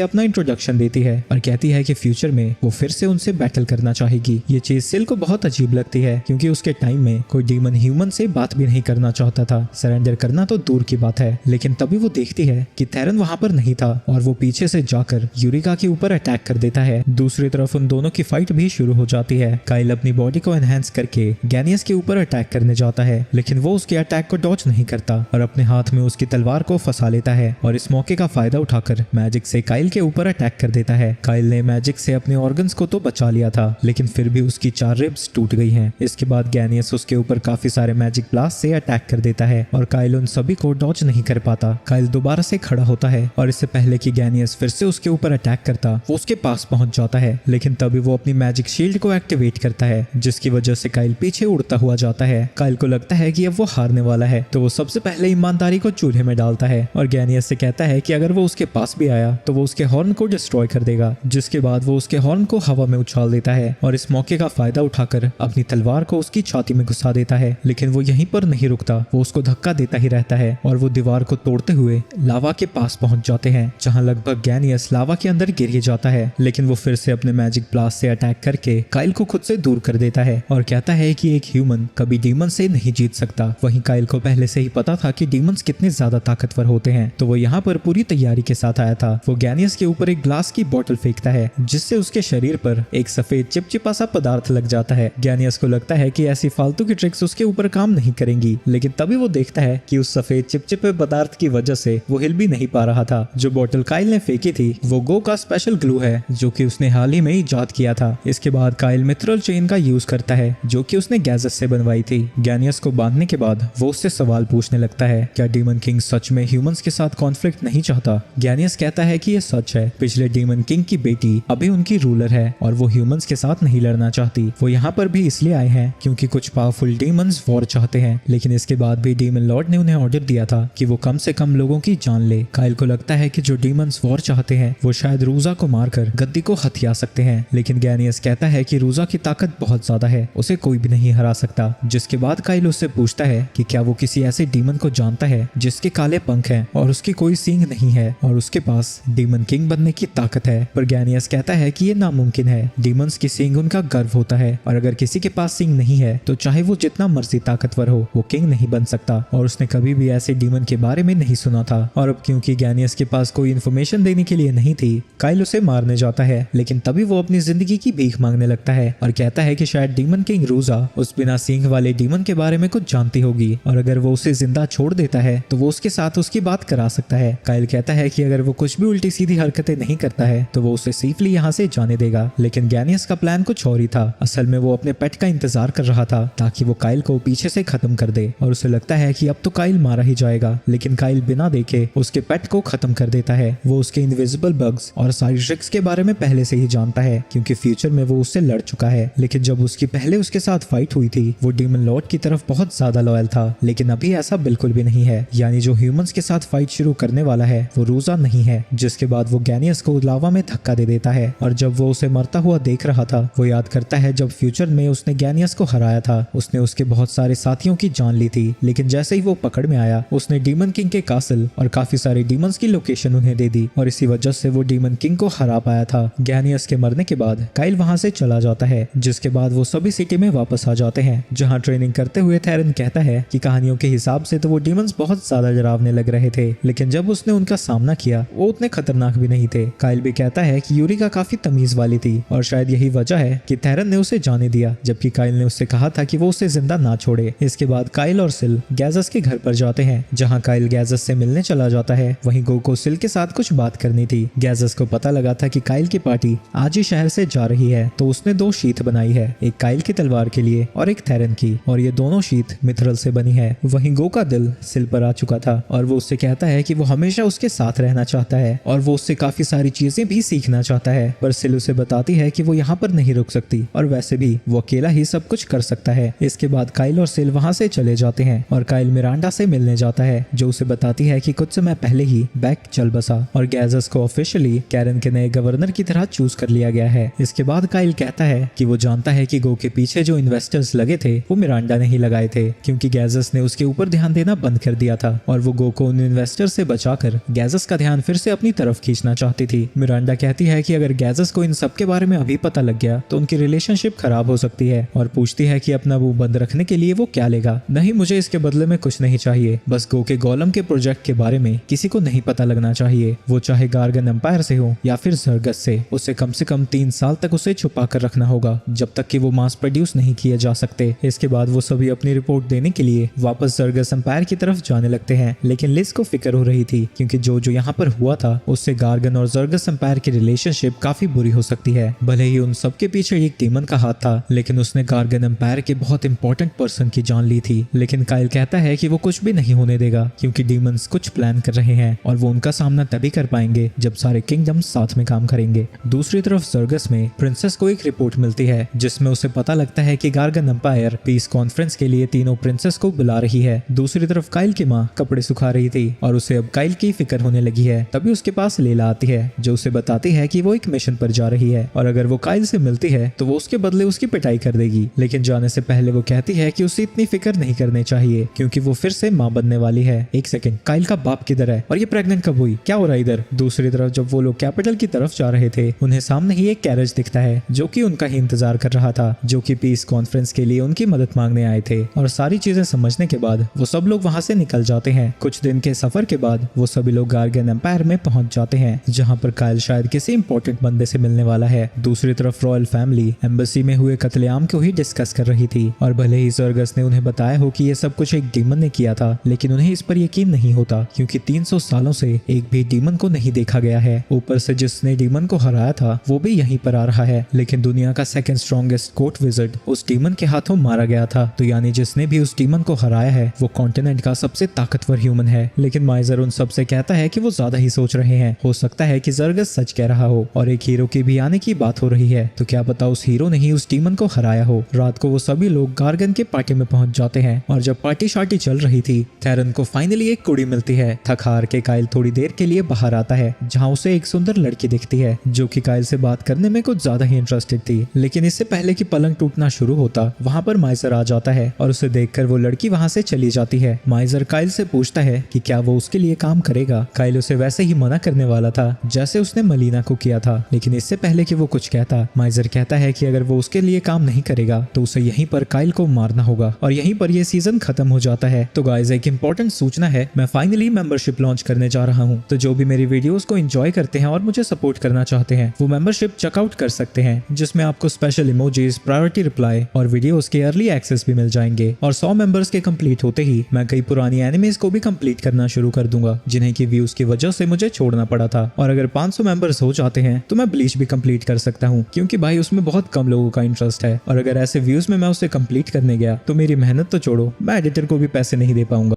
अपना इंट्रोडक्शन देती है और कहती है कि फ्यूचर में वो फिर से उनसे बैटल करना चाहेगी। ये चीज सिल को बहुत अजीब लगती है क्योंकि उसके टाइम में कोई डीमन ह्यूमन से बात भी नहीं करना चाहता था, सरेंडर करना तो दूर की बात है। लेकिन तभी वो देखती है कि थेरन वहाँ पर नहीं था और वो पीछे से जाकर यूरिका के ऊपर अटैक कर देता है। दूसरी तरफ उन दोनों की फाइट भी शुरू हो जाती है। काइल अपनी बॉडी को एनहेंस करके गैनियस के ऊपर अटैक करने जाता है, लेकिन वो उसके अटैक को डॉज नहीं करता और अपने हाथ में उसकी तलवार को फंसा लेता है और इस मौके का फायदा उठाकर मैजिक से काइल के ऊपर अटैक कर देता है। काइल ने मैजिक से अपने ऑर्गन्स को तो बचा लिया था, लेकिन फिर भी उसकी 4 रिब्स टूट गई हैं। इसके बाद गैनियस उसके ऊपर काफी सारे मैजिक ब्लास्ट से अटैक कर देता है और काइल उन सभी को डॉज नहीं कर पाता। काइल दोबारा से खड़ा होता है और इससे पहले कि गैनियस फिर से उसके ऊपर अटैक करता वो उसके पास पहुंच जाता है, लेकिन तभी वो अपनी मैजिक शील्ड को एक्टिवेट करता है जिसकी वजह से काइल पीछे उड़ता हुआ जाता है। काइल को लगता है कि अब वो हारने वाला है तो वो सबसे पहले ईमानदारी को चूल्हे में डालता है और गैनियस से कहता है कि अगर वो उसके पास भी आया तो वो उसके हॉर्न को डिस्ट्रॉय कर देगा। जिसके बाद वो उसके हॉर्न को हवा में उछाल देता है और इस मौके का फायदा उठाकर अपनी तलवार को उसकी छाती में घुसा देता है। लेकिन वो यहीं पर नहीं रुकता, वो उसको धक्का देता ही रहता है और वो दीवार को तोड़ते हुए लावा के पास पहुंच जाते हैं जहां लगभग गैनियस लावा के अंदर गिर ही जाता है। लेकिन वो फिर से अपने मैजिक ब्लास्ट से अटैक करके काइल को खुद से दूर कर देता है और कहता है कि एक ह्यूमन कभी डीमन से नहीं जीत सकता। वहीं काइल को पहले से ही पता था कि डीमंस कितने ज्यादा ताकतवर होते हैं तो वो यहाँ पर पूरी तैयारी के साथ आया था। वो गैनियस के ऊपर एक ग्लास की बोतल फेंकता है जिससे उसके शरीर पर एक सफेद चिपचिपा सा पदार्थ लग जाता है। गैनियस को लगता है कि ऐसी फालतू की ट्रिक्स उसके ऊपर काम नहीं करेंगी, लेकिन तभी वो देखता है कि उस सफेद चिपचिपे पदार्थ की वजह से वो हिल भी नहीं पा रहा था। जो बोतल काइल ने फेंकी थी वो गो का स्पेशल ग्लू है जो कि उसने हाल ही में इजाद किया था। इसके बाद काइल मिथरल चेन का यूज करता है जो कि उसने गैजेस से बनवाई थी। गैनियस को बांधने के बाद वो उससे सवाल पूछने लगता है, क्या डीमन किंग सच में ह्यूमंस के साथ कॉन्फ्लिक्ट नहीं चाहता? गैनियस कहता है कि ये सच है। पिछले डीमन किंग की बेटी अभी उनकी रूलर है और वो ह्यूमंस के साथ नहीं लड़ना चाहती। वो यहाँ पर भी इसलिए आए हैं क्योंकि कुछ पावरफुल डीमंस वॉर चाहते हैं, लेकिन इसके बाद भी डीमन लॉर्ड ने उन्हें ऑर्डर दिया था कि वो कम से कम लोगों की जान ले। काइल को लगता है कि जो डीमंस वॉर चाहते हैं वो शायद रूजा को मारकर गद्दी को हथिया सकते हैं, लेकिन गैनियस कहता है कि रूजा की ताकत बहुत ज्यादा है, उसे कोई भी नहीं हरा सकता। जिसके बाद काइल उससे पूछता है कि क्या वो किसी ऐसे डीमन को जानता है जिसके काले पंख हैं और उसके कोई सींग नहीं है और उसके पास डीमन किंग बनने की ताकत है। पर गैनियस कहता है कि ये नामुमकिन है। डीमंस की सींग उनका गर्व होता है और अगर किसी के पास सींग नहीं है तो चाहे वो जितना मर्जी ताकतवर हो वो किंग नहीं बन सकता और उसने कभी भी ऐसे डीमन के बारे में नहीं सुना था। और अब क्योंकि गैनियस के पास कोई इन्फॉर्मेशन देने के लिए नहीं थी, काइल उसे मारने जाता है, लेकिन तभी वो अपनी जिंदगी की भीख मांगने लगता है और कहता है कि शायद डीमन किंग रूजा उस बिना सींग वाले डीमन के बारे में कुछ जानती होगी और अगर वो उसे जिंदा छोड़ देता है तो वो उसके साथ उसकी बात करा सकता है। काइल कहता है कि अगर वो कुछ भी उल्टी सीधी हरकतें नहीं करता है तो वो उसे सेफली यहाँ से जाने देगा, लेकिन गैनियस का प्लान कुछ और ही था। असल में वो अपने पेट का इंतजार कर रहा था ताकि वो काइल को पीछे से खत्म कर दे और उसे लगता है कि अब तो काइल मारा ही जाएगा, लेकिन काइल बिना देखे उसके पेट को खत्म कर देता है। वो उसके इनविजिबल बग्स और सारी ट्रिक्स के बारे में पहले से ही जानता है क्योंकि फ्यूचर में वो उससे लड़ चुका है, लेकिन जब उसकी पहले उसके साथ फाइट हुई थी वो डीमन लॉर्ड की तरफ बहुत ज्यादा लॉयल था, लेकिन अभी ऐसा बिल्कुल भी नहीं है। यानी जो ह्यूमंस के साथ फाइट शुरू करने वाला है वो रूजा नहीं है। जिसके बाद वो गैनियस को लावा में धक्का दे देता है और जब वो उसे मरता हुआ देख रहा था वो याद करता है जब फ्यूचर में उसने गैनियस को हराया था, उसने उसके बहुत सारे साथियों की जान ली थी, लेकिन जैसे ही वो पकड़ में आया उसने डीमन किंग के कासल और काफी सारे डीमंस की लोकेशन उन्हें दे दी और इसी वजह से वो डीमन किंग को हरा पाया था। गैनियस के मरने के बाद काइल वहां से चला जाता है, जिसके बाद वो सभी सिटी में वापस आ जाते हैं जहां ट्रेनिंग करते हुए थेरन कहता है कि कहानियों के हिसाब से तो वो डीमंस बहुत ज्यादा डरावने लग रहे थे, लेकिन जब उसने उनका सामना किया वो उतने खतरनाक भी नहीं थे। काइल भी कहता है कि यूरिका काफी तमीज वाली थी और शायद यही वजह है कि थेरन ने उसे जाने दिया, जबकि काइल ने उससे कहा था कि वो उसे जिंदा ना छोड़े। इसके बाद काइल और सिल गैजस के घर पर जाते हैं जहां काइल गैजस से मिलने चला जाता है। वहीं गो को सिल के साथ कुछ बात करनी थी। गैजस को पता लगा था कि काइल की पार्टी आज ही शहर से जा रही है तो उसने 2 शीथ बनाई है, एक काइल की तलवार के लिए और एक थेरन की, और ये दोनों शीथ मिथरल से बनी है। वहीं गो का दिल सिल पर आ चुका चुका था और वो उससे कहता है कि वो हमेशा उसके साथ रहना चाहता है और वो उससे काफी सारी चीजें भी सीखना चाहता है। पर सिल उसे बताती है कि वो यहाँ पर नहीं रुक सकती और वैसे भी वो अकेला ही सब कुछ कर सकता है। इसके बाद काइल और सिल वहाँ से चले जाते हैं और काइल मिरांडा से मिलने जाता है जो उसे बताती है कि कुछ समय पहले ही बैक चल बसा और गैजस को ऑफिशियली कैरन के नए गवर्नर की तरह चूज कर लिया गया है। इसके बाद काइल कहता है कि वो जानता है कि गो के पीछे जो इन्वेस्टर्स लगे थे वो मिरांडा ने ही लगाए थे क्योंकि गैजस ने उसके ऊपर ध्यान देना बंद कर दिया था और वो गो को उन इन्वेस्टर से बचाकर गैजस का ध्यान फिर से अपनी तरफ खींचना चाहती थी। मिरांडा कहती है कि अगर गैजस को इन सब के बारे में अभी पता लग गया तो उनकी रिलेशनशिप खराब हो सकती है और पूछती है कि अपना मुंह बंद रखने के लिए वो क्या लेगा। नहीं, मुझे इसके बदले में कुछ नहीं चाहिए, बस गो के गोलम के प्रोजेक्ट के बारे में किसी को नहीं पता लगना चाहिए, वो चाहे गार्गन एम्पायर से हो या फिर जर्गस से। उसे कम 3 साल तक उसे छुपा कर रखना होगा जब तक कि वो मास प्रोड्यूस नहीं किए जा सकते। इसके बाद वो सभी अपनी रिपोर्ट देने के लिए वापस जर्गस एम्पायर की तरफ जाने लगते हैं, लेकिन लिज को फिक्र हो रही थी क्योंकि जो यहाँ पर हुआ था उससे गार्गन और जर्गस एम्पायर की रिलेशनशिप काफी बुरी हो सकती है। भले ही उन सब के पीछे एक डीमन का हाथ था लेकिन उसने गार्गन एम्पायर के बहुत इंपॉर्टेंट पर्सन की जान ली थी। लेकिन काइल कहता है कि वो कुछ भी नहीं होने देगा क्योंकि डीमंस कुछ प्लान कर रहे हैं और वो उनका सामना तभी कर पाएंगे जब सारे किंगडम साथ में काम करेंगे। दूसरी तरफ जर्गस में प्रिंसेस को एक रिपोर्ट मिलती है जिसमें उसे पता लगता है कि गार्गन एम्पायर पीस कॉन्फ्रेंस के लिए तीनों प्रिंसेस को बुला रही है। दूसरी तरफ काइल की माँ कपड़े सुखा रही थी और उसे अब काइल की फिक्र होने लगी है। तभी उसके पास लेला आती है जो उसे बताती है कि वो एक मिशन पर जा रही है और अगर वो काइल से मिलती है तो वो उसके बदले उसकी पिटाई कर देगी। लेकिन जाने से पहले वो कहती है कि उसे इतनी फिक्र नहीं करनी चाहिए क्योंकि वो फिर से माँ बनने वाली है। एक सेकंड, काइल का बाप किधर है और ये प्रेग्नेंट कब हुई, क्या हो रहा है इधर? दूसरी तरफ जब वो लोग कैपिटल की तरफ जा रहे थे उन्हें सामने ही एक कैरेज दिखता है जो कि उनका ही इंतजार कर रहा था, जो कि पीस कॉन्फ्रेंस के लिए उनकी मदद मांगने आए थे। और सारी चीजें समझने के बाद वो सब लोग वहां से निकल जाते हैं। कुछ दिन के सफर के बाद वो सभी लोग गार्गन एम्पायर में पहुंच जाते हैं जहां पर काइल शायद किसी इंपॉर्टेंट बंदे से मिलने वाला है। दूसरी तरफ रॉयल फैमिली एम्बेसी में हुए कत्लेआम को ही डिस्कस कर रही थी और भले ही जर्गस ने उन्हें बताया हो कि ये सब कुछ एक डीमन ने किया था लेकिन उन्हें इस पर यकीन नहीं होता क्योंकि 300 सालों से एक भी डीमन को नहीं देखा गया है। ऊपर से जिसने डीमन को हराया था वो भी यहीं पर आ रहा है, लेकिन दुनिया का सेकंड स्ट्रॉन्गेस्ट कोर्ट विज़र्ड उस डीमन के हाथों मारा गया था। तो यानी जिसने भी उस डीमन को हराया है वो कॉन्टिनेंट का सबसे ताकतवर ह्यूमन है। लेकिन माइजर उन सब से कहता है कि वो ज्यादा ही सोच रहे हैं, हो सकता है कि जर्गस सच कह रहा हो और एक हीरो के भी आने की बात हो रही है, तो क्या पता उस हीरो ने ही उस डीमन को हराया हो। रात को वो सभी लोग गार्गन के पार्टी में पहुंच जाते हैं और जब पार्टी शार्टी चल रही थी थेरन को फाइनली एक कुड़ी मिलती है। थक हार के काइल थोड़ी देर के लिए बाहर आता है जहां उसे एक सुंदर लड़की दिखती है जो कि काइल से बात करने में कुछ ज्यादा ही इंटरेस्टेड थी। लेकिन इससे पहले कि पलंग टूटना शुरू होता वहां पर माइजर आ जाता है और उसे देखकर वो लड़की वहां से चली जाती है। माइजर काइल से पूछता है कि क्या वो उसके लिए काम करेगा। काइल उसे वैसे ही मना करने वाला था जैसे उसने मलीना को किया था, लेकिन इससे पहले कि वो कुछ कहता माइजर कहता है कि अगर वो उसके लिए काम नहीं करेगा तो उसे यहीं पर काइल को मारना होगा और यहीं पर ये सीजन खत्म हो जाता है। तो गाइस एक इंपॉर्टेंट सूचना है, मैं फाइनली मेंबरशिप लॉन्च करने जा रहा हूँ। तो जो भी मेरी वीडियोस को एंजॉय करते हैं और मुझे सपोर्ट करना चाहते हैं वो मेंबरशिप चेकआउट कर सकते हैं जिसमें आपको स्पेशल इमोजीज, प्रायोरिटी रिप्लाई और वीडियोस के अर्ली एक्सेस भी मिल जाएंगे। और 100 मेंबर्स के कंप्लीट होते ही मैं कई पुरानी एनिमेज को भी कंप्लीट करना शुरू कर दूंगा जिन्हें की व्यूज की वजह से मुझे छोड़ना पड़ा था। और अगर 500 मेंबर्स हो जाते हैं तो मैं ब्लीच भी कंप्लीट कर सकता हूँ क्योंकि भाई उसमें बहुत कम लोगों का इंटरेस्ट है और अगर ऐसे व्यूज में मैं उसे कंप्लीट करने गया तो मेरी मेहनत तो छोड़ो, मैं एडिटर को भी पैसे नहीं दे पाऊंगा।